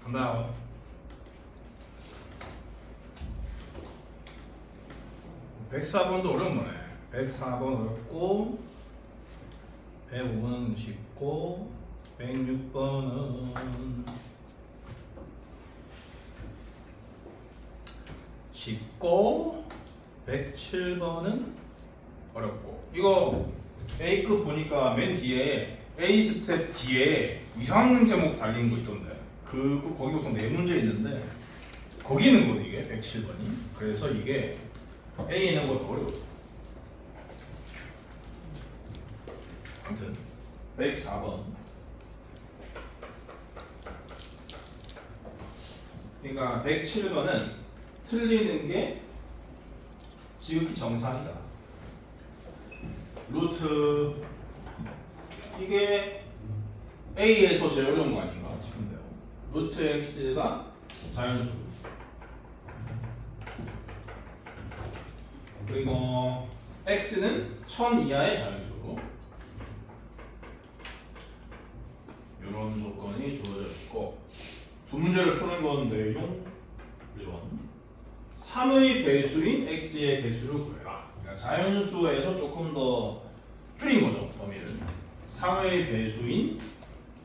간다. 104번도 어려운 거네. 104번 어렵고 105번은 쉽고 106번은 쉽고 107번은 어렵고. 이거 A급 보니까 맨 뒤에 A 스텝 뒤에 이상한 제목 달린 거 있던데 거기 보통 4문제 있는데 거기 있는 거 이게 107번이. 그래서 이게 A에 있는 거 더 어려워. 아무튼 104번. 그러니까 107번은 틀리는 게 지극히 정상이다. 루트 이게 A에서 제일 어려운 거 아닌가 싶은데요. 루트 X가 자연수 그리고 X는 1000 이하의 자연수. 이런 조건이 주어져 있고 두 문제를 푸는 건 내용 1번 3의 배수인 X의 개수를 구해라. 그러니까 자연수에서 조금 더 줄인 거죠. 범위를 3의 배수인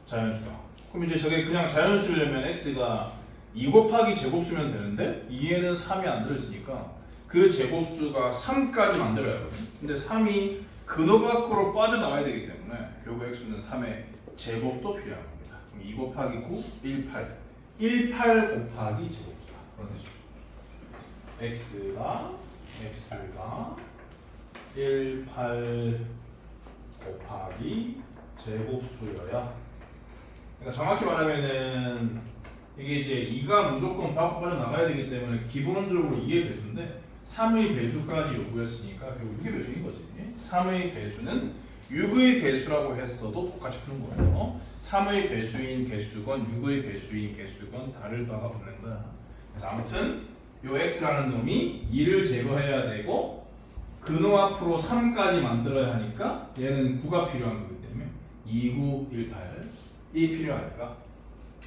자연수다. 그럼 이제 저게 그냥 자연수려면 X가 2 곱하기 제곱수면 되는데 2에는 3이 안 들어있으니까 그 제곱수가 3까지 만들어야 하거든요. 근데 3이 근호 밖으로 빠져나와야 되기 때문에 결국 X는 3의 제곱도 필요한 겁니다. 그럼 2 곱하기 9, 18 곱하기 제곱수다. 그런 뜻이죠. X가 18 곱하기 제곱수여야. 그러니까 정확히 말하면은 이게 이제 2가 무조건 밖으로 빠져나가야 되기 때문에 기본적으로 2의 배수인데 3의 배수까지 요구했으니까 결국 6의 배수인 거지. 3의 배수는 6의 배수라고 했어도 똑같이 푸는 거예요. 3의 배수인 개수건 6의 배수인 개수건 다를 바가 없는 거야. 그래서 아무튼 요 x라는 놈이 2를 제거해야 되고 근호 앞으로 3까지 만들어야 하니까 얘는 9가 필요한 거기 때문에 2918이 필요하니까.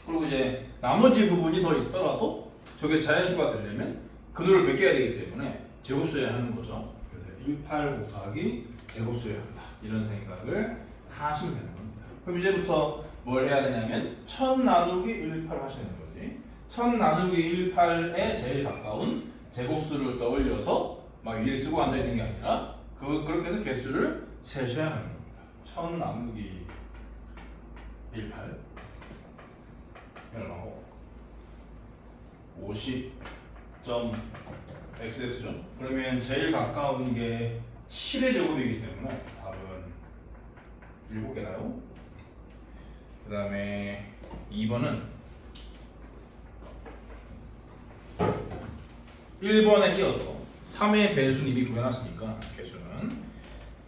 그리고 이제 나머지 부분이 더 있더라도 저게 자연수가 되려면 근호를 베껴야 되기 때문에 제곱수여야 하는 거죠. 그래서 18 곱하기 제곱수여야 한다. 이런 생각을 하시면 되는 겁니다. 그럼 이제부터 뭘 해야 되냐면 1000 나누기 18 하시는 거지. 1000 나누기 18에 제일 가까운 제곱수를 떠올려서 막 위에 쓰고 앉아있는 게 아니라 그렇게 해서 개수를 세셔야 하는 겁니다. 1000 나누기 18 얼마고 50.xx죠. 그러면 제일 가까운 게 7의 제곱이기 때문에 답은 7개나요? 그 다음에 2번은 1번에 이어서 3의 배수는 이미 구해놨으니까 개수는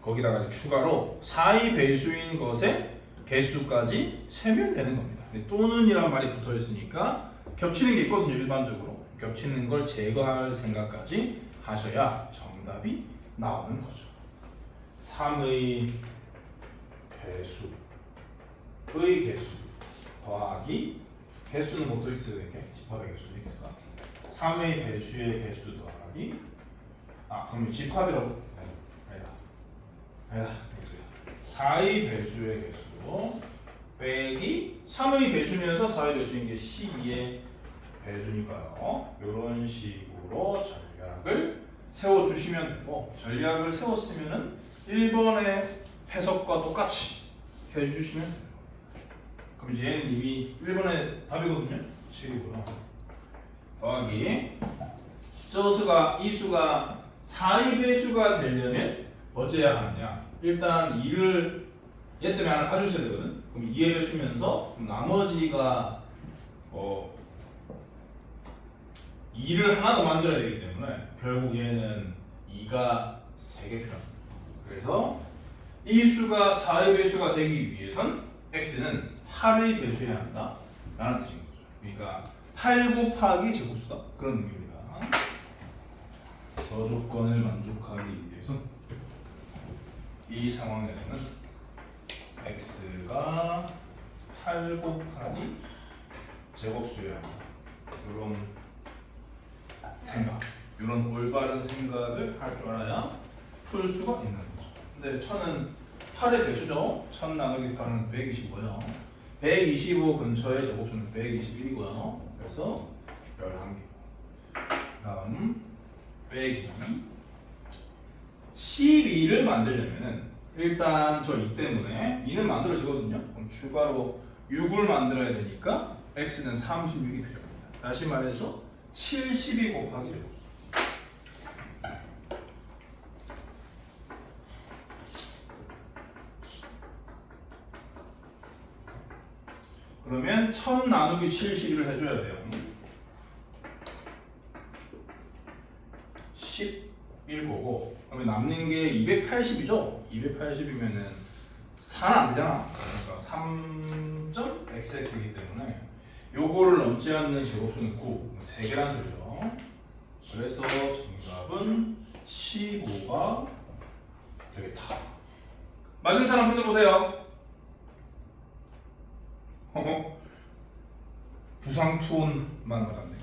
거기다가 추가로 4의 배수인 것의 개수까지 세면 되는 겁니다. 근데 또는 이란 말이 붙어 있으니까 겹치는 게 있거든요. 일반적으로 겹치는 걸 제거할 생각까지 하셔야 정답이 나오는 거죠. 3의 배수의 개수 더하기 개수는 보통 x가 되게 집합의 개수 x가 3의 배수의 개수 더하기 그럼 집합이라고 아니다 x 4의 배수의 개수 빼기 3의 배수면서 4의 배수인 게 12의 배수니까요. 이런 식으로 전략을 세워주시면 되고 전략을 세웠으면은 1번의 해석과 똑같이 해주시면 돼요. 그럼 이제 얘는 이미 1번의 답이거든요. 7이고요. 더하기 이 수가 4의 배수가 되려면 어째야 하느냐. 일단 2를 얘 때문에 하나 가져오셔야 되거든. 그럼 2의 배수면서 나머지가 2를 하나 더 만들어야 되기 때문에 결국 얘는 2가 3개 필요합니다. 그래서 이 수가 4의 배수가 되기 위해선 x는 8의 배수해야 한다 라는 뜻인 거죠. 그러니까 8 곱하기 제곱수다 그런 의미입니다. 저 조건을 만족하기 위해서 이 상황에서는 x가 8 곱하기 제곱수여야 한다. 이런 생각, 이런 올바른 생각을 할 줄 알아야 풀 수가 있는 거죠. 근데 1000은 8의 배수죠. 1000 나누기 8은 125요. 125 근처의 제곱수는 121이고요. 그래서 11개. 다음 빼기 12를 만들려면은 일단 저 2 때문에 2는 만들어지거든요. 그럼 추가로 6을 만들어야 되니까 x는 36이 필요합니다. 다시 말해서 72 곱하기 제곱수. 그러면 1000 나누기 72를 해줘야 돼요. 11거고 그러면 남는 게 280이죠? 280이면은 4는 안 되잖아. 그러니까 3.xx이기 때문에 요거를 넘지 않는 제곱수는 9. 3개란 소리죠. 그래서 정답은 15가 되겠다. 맞은 사람 손 들어보세요. 부상 투혼만 맞았네.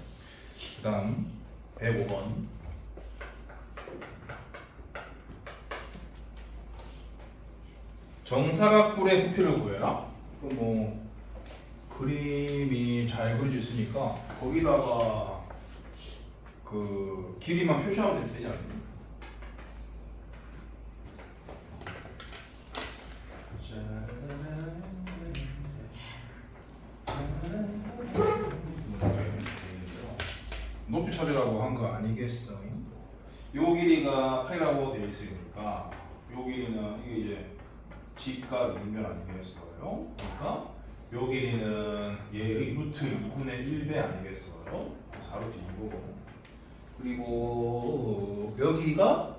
그 다음 105번 정사각뿔의 부피를 구해라. 그럼 뭐 그림이 잘 그려졌으니까 거기다가 그 길이만 표시하면 되지 않니? 높이 처리라고 한 거 아니겠어? 요 길이가 8이라고 되어 있으니까 요 길이는 이게 이제 직각 인변 아니겠어요? 그러니까 요 길이는 얘의 루트 2분의 1배 아니겠어요? 4루트 2고 그리고 여기가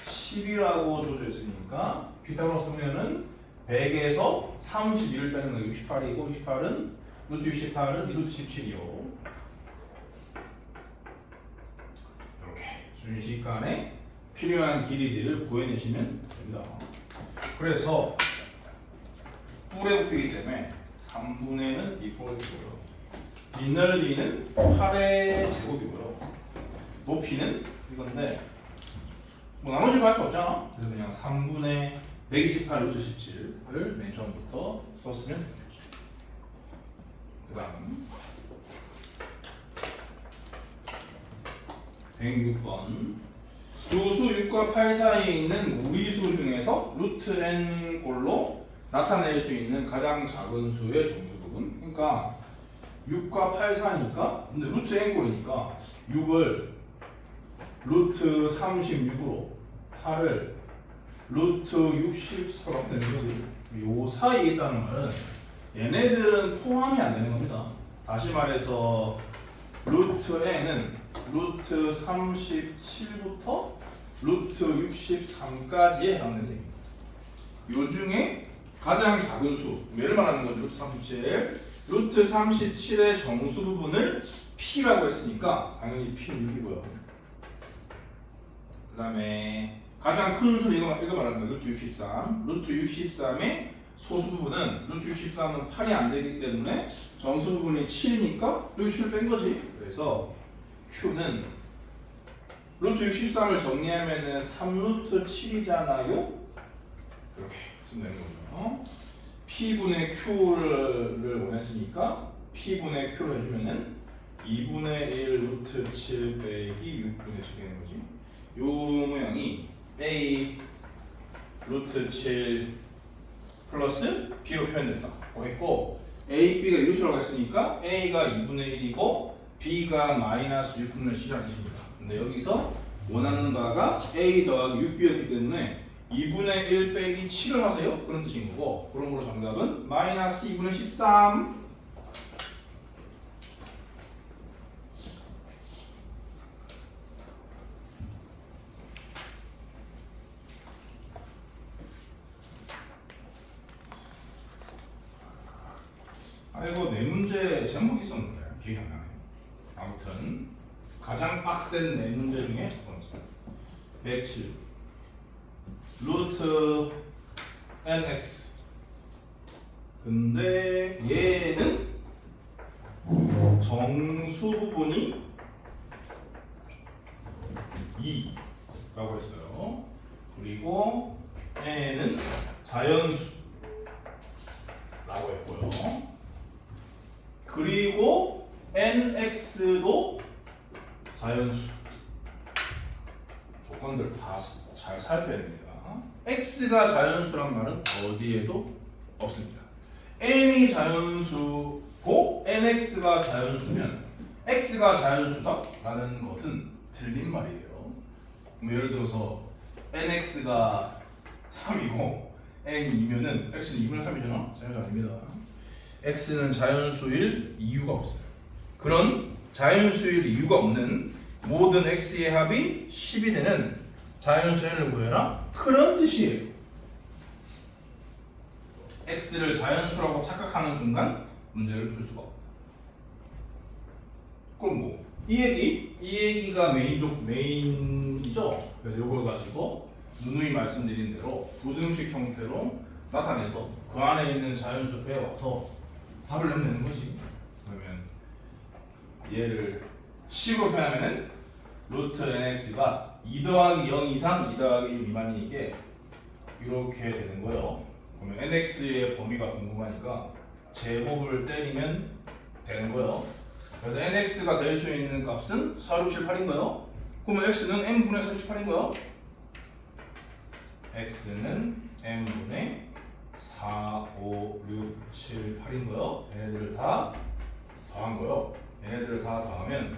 10이라고 줘져 있으니까 피타고라스 분면은 100에서 31을 빼는 거 68이고 68은 루트 68은 2루트 17이요. 이렇게 순식간에 필요한 길이들을 구해내시면 됩니다. 그래서 뿔의 부피이기 때문에 3분의는 디폴트고요. 뒷넓이는 8의 제곱이고요. 높이는 이건데 뭐 나머지 거 할 거 없잖아. 그래서 그냥 3분의 128 루트 17을 맨 처음부터 썼으면 되겠죠. 그 다음 106번 두수 6과 8 사이에 있는 무리수 중에서 루트 n 꼴로 나타낼 수 있는 가장 작은 수의 정수 부분. 그러니까 6과 8 사이니까 근데 루트 n 꼴이니까 6을 루트 36으로 8을 루트 64로 되는 거지. 요 사이에 있다는 말은 얘네들은 포함이 안 되는 겁니다. 다시 말해서 루트 n은 루트 37부터 루트 63까지에 해당되는 얘기입니다. 요 중에 가장 작은 수, 얘를 말하는 거죠. 루트 37. 루트 37의 정수 부분을 P라고 했으니까 당연히 P는 6이고요. 그 다음에 가장 큰 수는 이거 말하는 거예요. 루트 63. 루트 63의 소수 부분은 루트 63은 8이 안 되기 때문에 정수 부분이 7이니까 루트 7을 뺀 거지. 그래서 Q는 루트 63을 정리하면은 3루트 7이잖아요. 이렇게 쓰면 되는 거죠. P분의 Q를 원했으니까 P분의 Q를 해주면은 2분의 1 루트 7 빼기 6분의 7이 되는 거지. 요 모양이 A 루트 7 플러스 B로 표현됐다고 했고 A, B가 이루시라고 했으니까 A가 2분의 1이고 B가 마이너스 6분의 7이라는 뜻입니다. 근데 여기서 원하는 바가 A 더하기 6B였기 때문에 2분의 1 빼기 7을 하세요. 그런 뜻인 거고 그러므로 정답은 마이너스 2분의 13. 이거 네 문제 제목이 있었는데 기억이 안 나네요. 아무튼 가장 빡센 네 문제 중에 첫 번째. 107 루트 nx. 근데 얘는 정수 부분이 2라고 했어요. 그리고 n은 자연수라고 했고요. 그리고 nx도 자연수. 조건들 다 잘 살펴야 됩니다. x가 자연수란 말은 어디에도 없습니다. n이 자연수고 nx가 자연수면 x가 자연수다라는 것은 틀린 말이에요. 예를 들어서 nx가 3이고 n이 2면은 x는 2분의 3이잖아. 자연수 아닙니다. x는 자연수일 이유가 없어요. 그런 자연수일 이유가 없는 모든 x의 합이 10이 되는 자연수를 구해라. 그런 뜻이에요. x를 자연수라고 착각하는 순간 문제를 풀 수가 없다. 그럼 뭐 이 얘기가 메인이죠. 그래서 이걸 가지고 누누이 말씀드린 대로 부등식 형태로 나타내서 그 안에 있는 자연수 빼와서 답을 내면 되는 거지. 그러면 얘를 10으로 표현하면은 루트 nx가 2 더하기 0 이상 2 더하기 1 미만이게 이렇게 되는 거예요. 그러면 nx의 범위가 궁금하니까 제곱을 때리면 되는 거예요. 그래서 nx가 될 수 있는 값은 4, 6, 7, 8인 거예요. 그러면 x는 n분의 4, 6, 8인 거예요. x는 n분의 4, 5, 6, 7, 8인 거예요. 얘네들을 다 더한 거예요. 얘네들을 다 더하면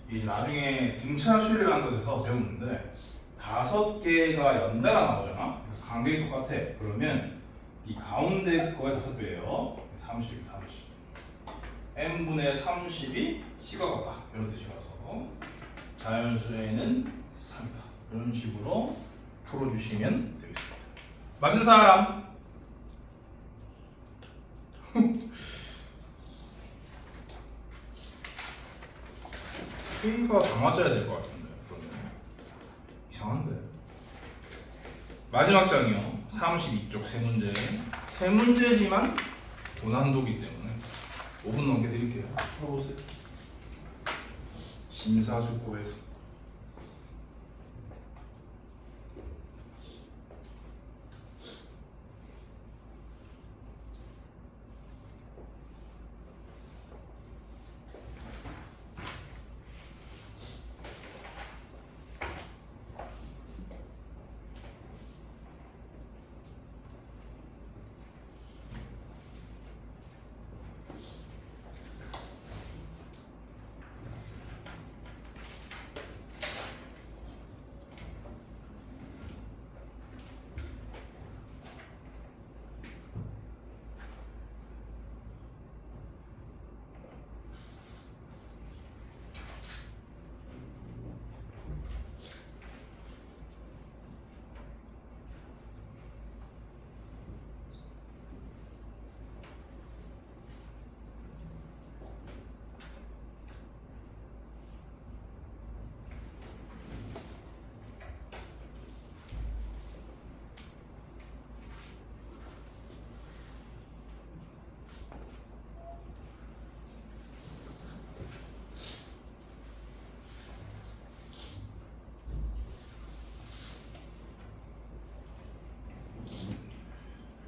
이제 나중에 등차 수열이라는 것에서 배우는데 5개가 연달아 나오잖아. 관계가 똑같아. 그러면 이 가운데 거의 5배예요. 30. n분의 30이 c가 같다. 이런 뜻이라서 자연수에는 3이다. 이런 식으로 풀어주시면 되겠습니다. 맞은 사람? K가 다 맞아야 될 것 같은데. 그러면 이상한데. 마지막 장이요. 32쪽 세 문제. 세 문제지만 고난도기 때문에 5분 넘게 드릴게요. 풀어보세요. 심사숙고해서.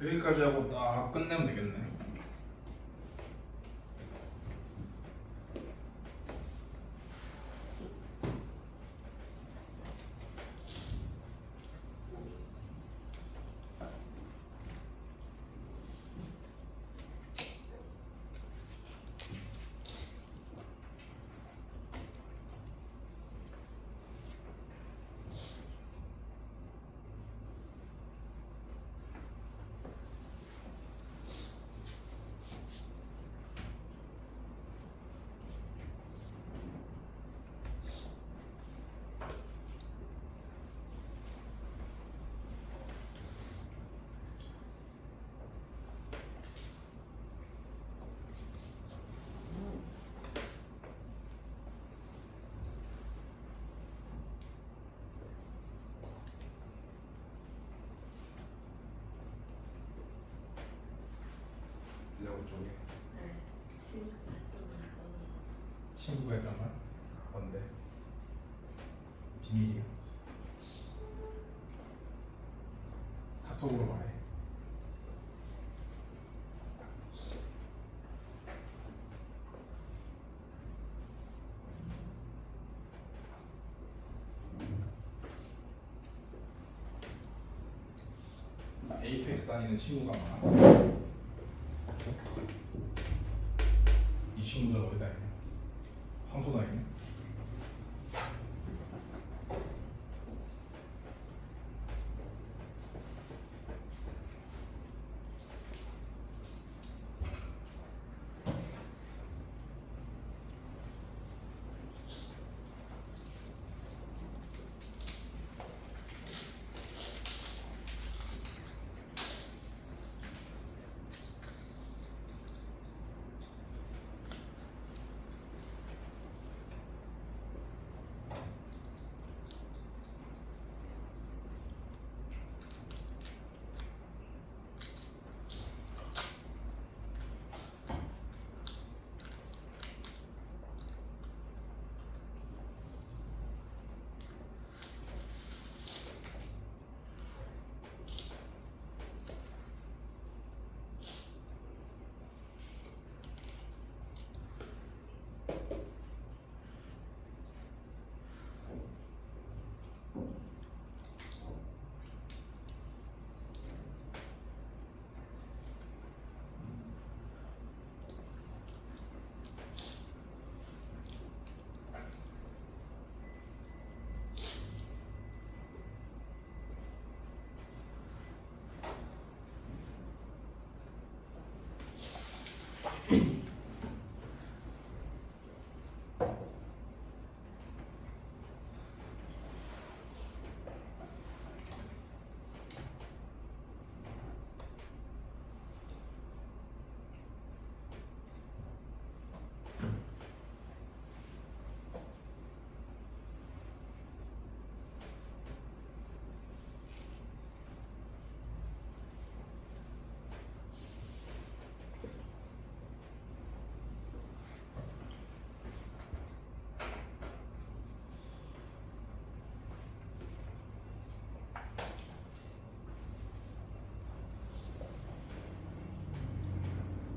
여기까지 하고 딱 끝내면 되겠네. 그쪽에 네. 친구 같은 거. 친구가 했단 말? 뭔데? 비밀이야. 카톡으로 말해. 에이펙스 다니는 친구가 많아. 이 친구들 어디 다니냐? 황소 다니냐?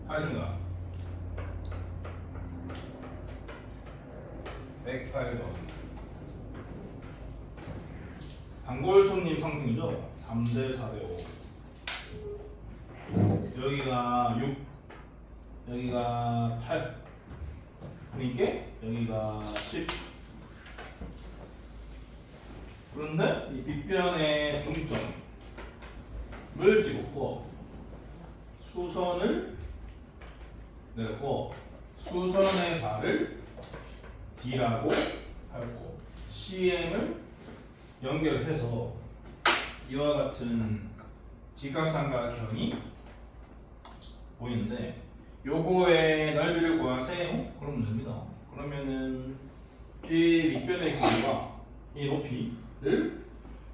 하신가? 108번 단골 손님 상승이죠? 3대 4대 5 여기가 6 여기가 8 그러니까 여기가 10 그런데 이 빗변의 중점을 집었고 수선을 내렸고 수선의 발을 D라고 하였고 CM을 연결해서 이와 같은 직각삼각형이 보이는데 요거의 넓이를 구하세요. 그런 문제입니다. 그러면은 이 밑변의 길이와 이 높이를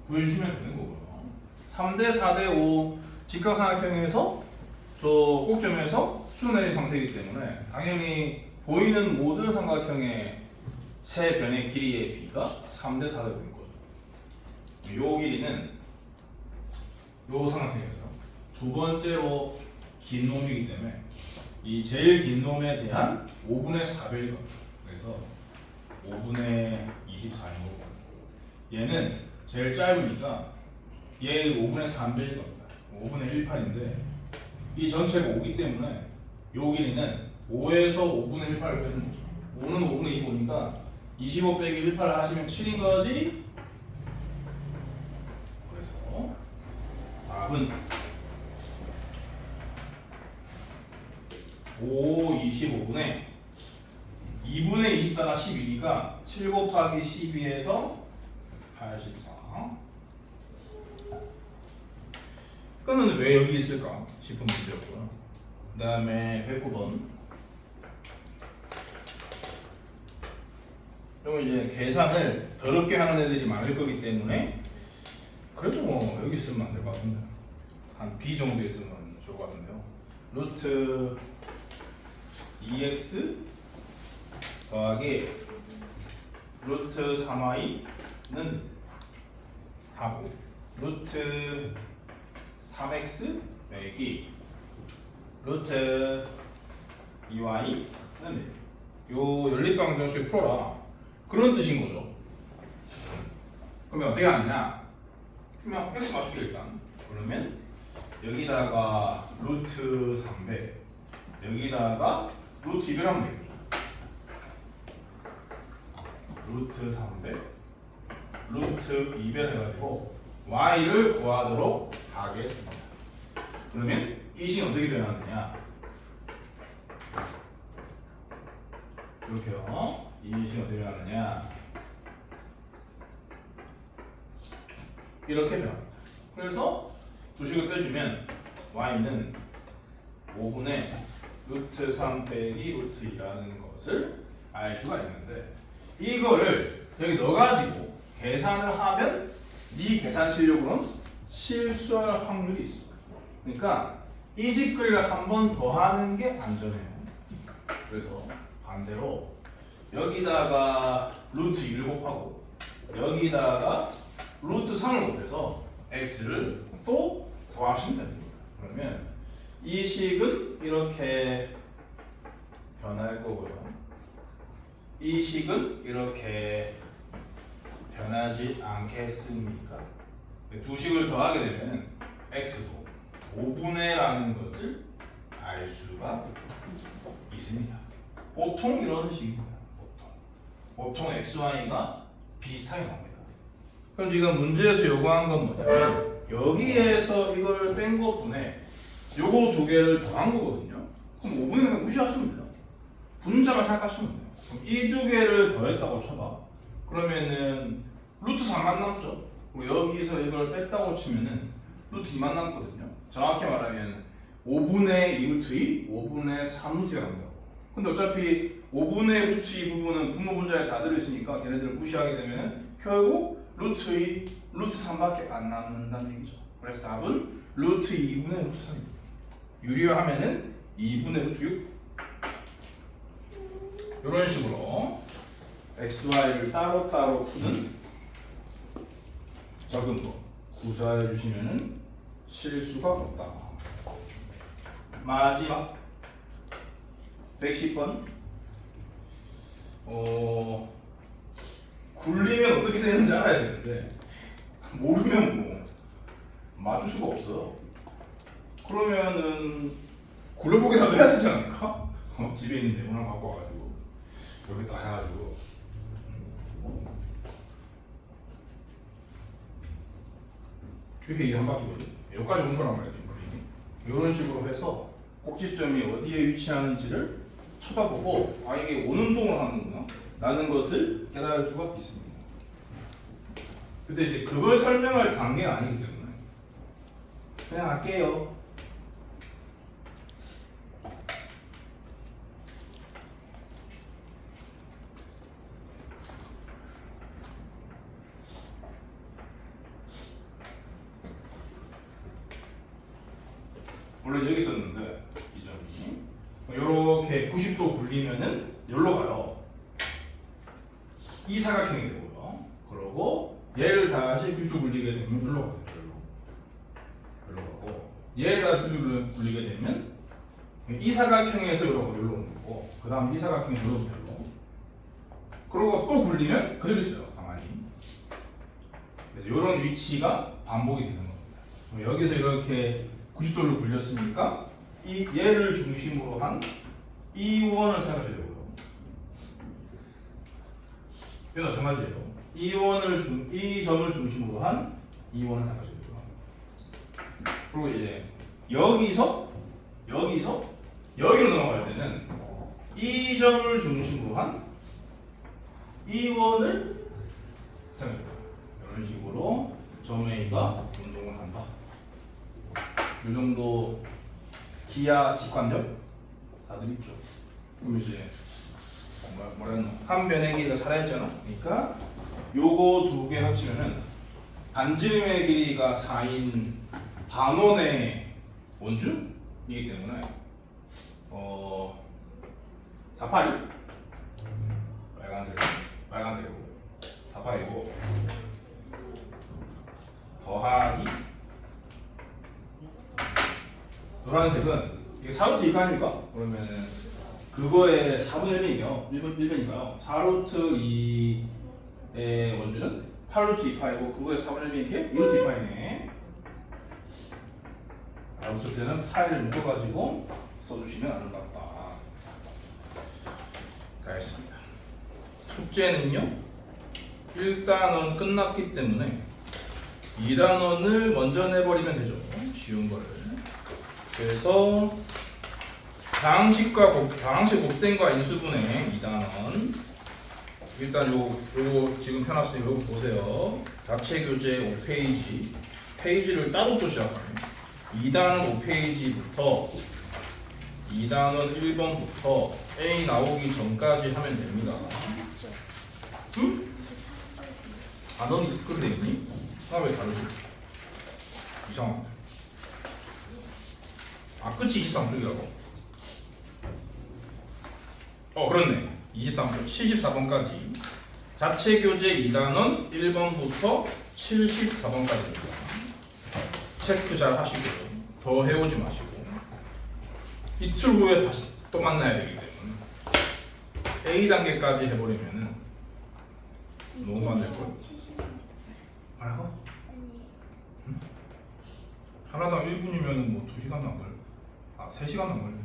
구해주시면 되는 거고요. 3대 4대 5 직각삼각형에서 저 꼭점에서 수내린 상태이기 때문에 당연히 보이는 모든 삼각형의 세 변의 길이의 비가 3대 4대 5인 거죠. 요 길이는 요 삼각형에서요. 두 번째로 긴 놈이기 때문에 이 제일 긴 놈에 대한 5분의 4배일 겁니다. 그래서 5분의 24인 거고 얘는 제일 짧으니까 얘 5분의 3배일 겁니다. 5분의 18인데 이 전체가 5기 때문에 요 길이는 5에서 5분의 18을 빼는 거죠. 5는 5분의 25니까 25 빼기 18을 하시면 7인 거지. 그래서 답은 5 25분의 2분의 24가 12니까 7 곱하기 12에서 84. 그러면 왜 여기 있을까 싶은 문제였고요. 그 다음에 109번. 그러면 이제 계산을 더럽게 하는 애들이 많을 거기 때문에 그래도 뭐 여기 있으면 안 될 것 같은데 한 B 정도 있으면 좋을 것 같은데요. 루트 2x 더하기 루트 3y는 하고 루트 3x 빼기 루트 2y는 요 연립방정식 풀어라 그런 뜻인 거죠. 그러면 어떻게 하느냐? 그러면 x 맞출게 일단. 그러면 여기다가 루트 300 여기다가 루트 200 하면 되겠죠. 루트 300 루트 200 해가지고 y를 구하도록 하겠습니다. 그러면 이 식은 어떻게 변하느냐? 이렇게요. 이 식은 어떻게 변하느냐? 이렇게 변합니다. 그래서 두 식을 빼주면 y는 5분의 루트 3 빼기 루트 2라는 것을 알 수가 있는데 이거를 여기 넣어가지고 계산을 하면 네 계산 실력으로는 실수할 확률이 있어. 그러니까 이 짓거리를 한 번 더 하는 게 안전해요. 그래서 반대로 여기다가 루트 2를 곱하고 여기다가 루트 3을 곱해서 x를 또 구하시면 됩니다. 그러면 이 식은 이렇게 변할 거고요. 이 식은 이렇게 변하지 않겠습니까? 두 식을 더하게 되면 x도 5분의라는 것을 알 수가 있습니다. 보통 이런 식입니다. 보통 x, y가 비슷하게 나옵니다. 그럼 지금 문제에서 요구한 건 뭐냐면 여기에서 이걸 뺀 것분에 요거 두 개를 더한 거거든요. 그럼 5분의 무시하시면 돼요. 분자를 생각하시면 돼요. 그럼 이 두 개를 더했다고 쳐봐. 그러면은 루트 3만 남죠. 그리고 여기서 이걸 뺐다고 치면은 루트 2만 남거든요. 정확히 말하면 5분의 2 루트 2, 5분의 3 루트가 남는다고. 근데 어차피 5분의 루트 2 부분은 분모 분자에 다 들어있으니까 걔네들을 무시하게 되면은 결국 루트 2, 루트 3밖에 안 남는다는 얘기죠. 그래서 답은 루트 2분의 루트 3입니다. 유리화하면은 2분의 루트 6 이런 식으로 x, y를 따로따로 푸는 적응도 구사해 주시면은 실수가 없다. 마지막 110번 굴리면 어떻게 되는지 알아야 되는데 모르면 뭐 맞출 수가 없어. 그러면은 굴려보기라도 해야 되지 않을까? 집에 있는 대본을 갖고 와가지고 여기다 해가지고 이렇게 한 바퀴거든. 여기까지 온 거란 말이야. 이런 식으로 해서 꼭지점이 어디에 위치하는지를 쳐다보고 아 이게 오는 동을 하는구나 라는 것을 깨달을 수가 있습니다. 근데 이제 그걸 설명할 단계가 아니기 때문에 그냥 할게요. 원래 여기 있었는데 이 점이 이렇게 90도 굴리면은 여기로 가요. 이 사각형이 되고요. 그러고 얘를 다시 90도 굴리게 되면 여기로 가요. 여기로 가고 얘를 다시 90도 굴리게 되면 이 사각형에서 여기로 오는 거고 그 다음 이 사각형에서 여기로 되고 그러고 또 굴리면 그대로 있어요. 가만히. 그래서 이런 위치가 반복이 되는 겁니다. 여기서 이렇게 90도를 굴렸으니까 이 얘를 중심으로 한 E1을 생각하셔야 되고요. 여기다 정하세요. 이 점을 중심으로 한 E1을 생각하셔야 되고요. 그리고 이제 여기서 여기로 넘어갈 때는 이 점을 중심으로 한 E1을 생각해요. 이런 식으로 점 A가 운동을 한다. 이 정도 기하 직관력 다들 있죠. 그럼 이제 뭐라는 한 변의 길이가 살아있잖아. 그러니까 요거 두 개 합치면은 반지름의 길이가 4인 반원의 원주 이기 때문에 4파이 빨간색으로 4파이고 더하기 노란색은 이게 4루트 2가 아닙니까? 그러면은 그거의 4분의 1이요. 1변이니까요. 4루트 2의 원주는 8루트 2파이고 그거의 4분의 1인 게 2루트 2파이네. 알았을 때는 파일을 묶어가지고 써주시면 아름답다. 다 했습니다. 숙제는요. 1단원 끝났기 때문에 2단원을 먼저 내버리면 되죠. 쉬운 거를. 그래서 방식 곱셈과 인수분해 2단원. 일단 요거 지금 펴놨으니 요거 보세요. 자체 교재 5페이지. 페이지를 따로 또 시작하네요. 2단원 5페이지부터 2단원 1번부터 A 나오기 전까지 하면 됩니다. 응? 아, 넌 그렇게 돼 있니? 아, 왜 다르지? 이상한데. 아, 끝이 23쪽이라고? 그렇네. 23쪽 74번까지. 자체 교재 2단원 1번부터 74번까지입니다. 체크 잘 하시고 더 해오지 마시고 이틀 후에 다시 또 만나야 되기 때문에 A 단계까지 해버리면은 너무 많을 걸. 뭐라고? 하나당 1분이면 뭐 2시간 안 걸. 3시간 안 걸려.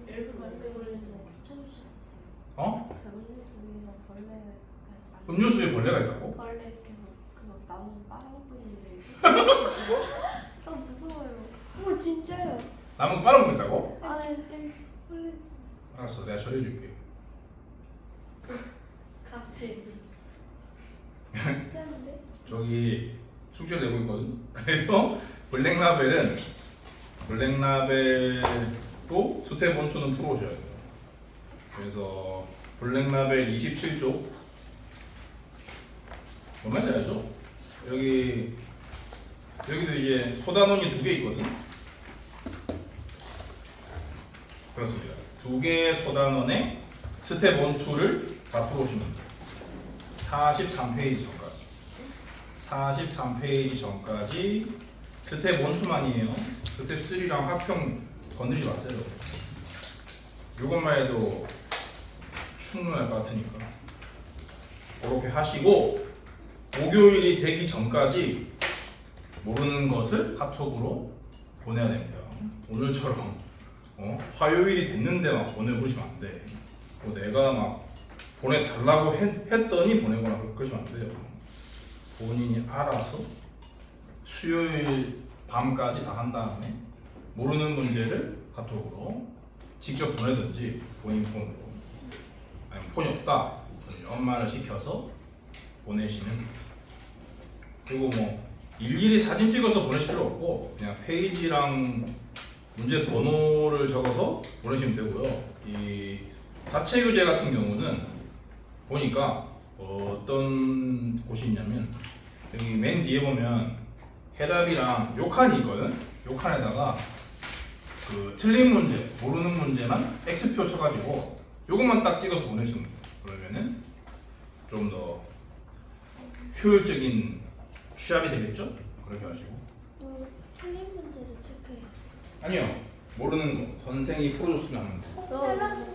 1분 넘게 걸리지 쫓아주셨어요. 어? 저번주에서 벌레가 음료수에 벌레가 있다고? 벌레 계속 그거 나무 빨아먹고 있는데 아 무서워요. 어머 진짜요? 나무 빨아먹고 있다고? 아 여기 벌레 알았어, 내가 처리해줄게. 카페에 진짜인데? 저기 숙제를 내고 있거든. 그래서 블랙라벨도 스텝 1, 2는 풀어오셔야 돼요. 그래서 블랙라벨 27쪽 뭔 말인지 알죠? 여기도 이제 소단원이 2개 있거든. 그렇습니다. 2개의 소단원에 스텝 1, 2를 다 풀어오시면 돼요. 43페이지 전까지. 43페이지 전까지 스텝 1, 2만이에요. 스텝 3랑 합평 건드리지 마세요. 이것만 해도 충분할 것 같으니까 그렇게 하시고 목요일이 되기 전까지 모르는 것을 카톡으로 보내야 됩니다. 오늘처럼 화요일이 됐는데 막 보내보시면 안 돼. 내가 막 보내달라고 했더니 보내거나 그러시면 안 돼요. 본인이 알아서 수요일 밤까지 다 한 다음에 모르는 문제를 카톡으로 직접 보내든지 본인 폰으로, 아니면 폰이 없다 엄마를 시켜서 보내시면 되겠습니다. 그리고 뭐 일일이 사진 찍어서 보내실 필요 없고 그냥 페이지랑 문제 번호를 적어서 보내시면 되고요. 이 자체 교재 같은 경우는 보니까 어떤 곳이 있냐면 여기 맨 뒤에 보면 해답이랑 요 칸이 있거든. 요 칸에다가 그 틀린 문제, 모르는 문제만 X표 쳐가지고 요것만 딱 찍어서 보내시면 돼요. 그러면은 좀 더 효율적인 취합이 되겠죠? 그렇게 하시고. 틀린 문제도 체크해요. 아니요, 모르는 거 선생이 풀어줬으면 하면 돼요. 밸런스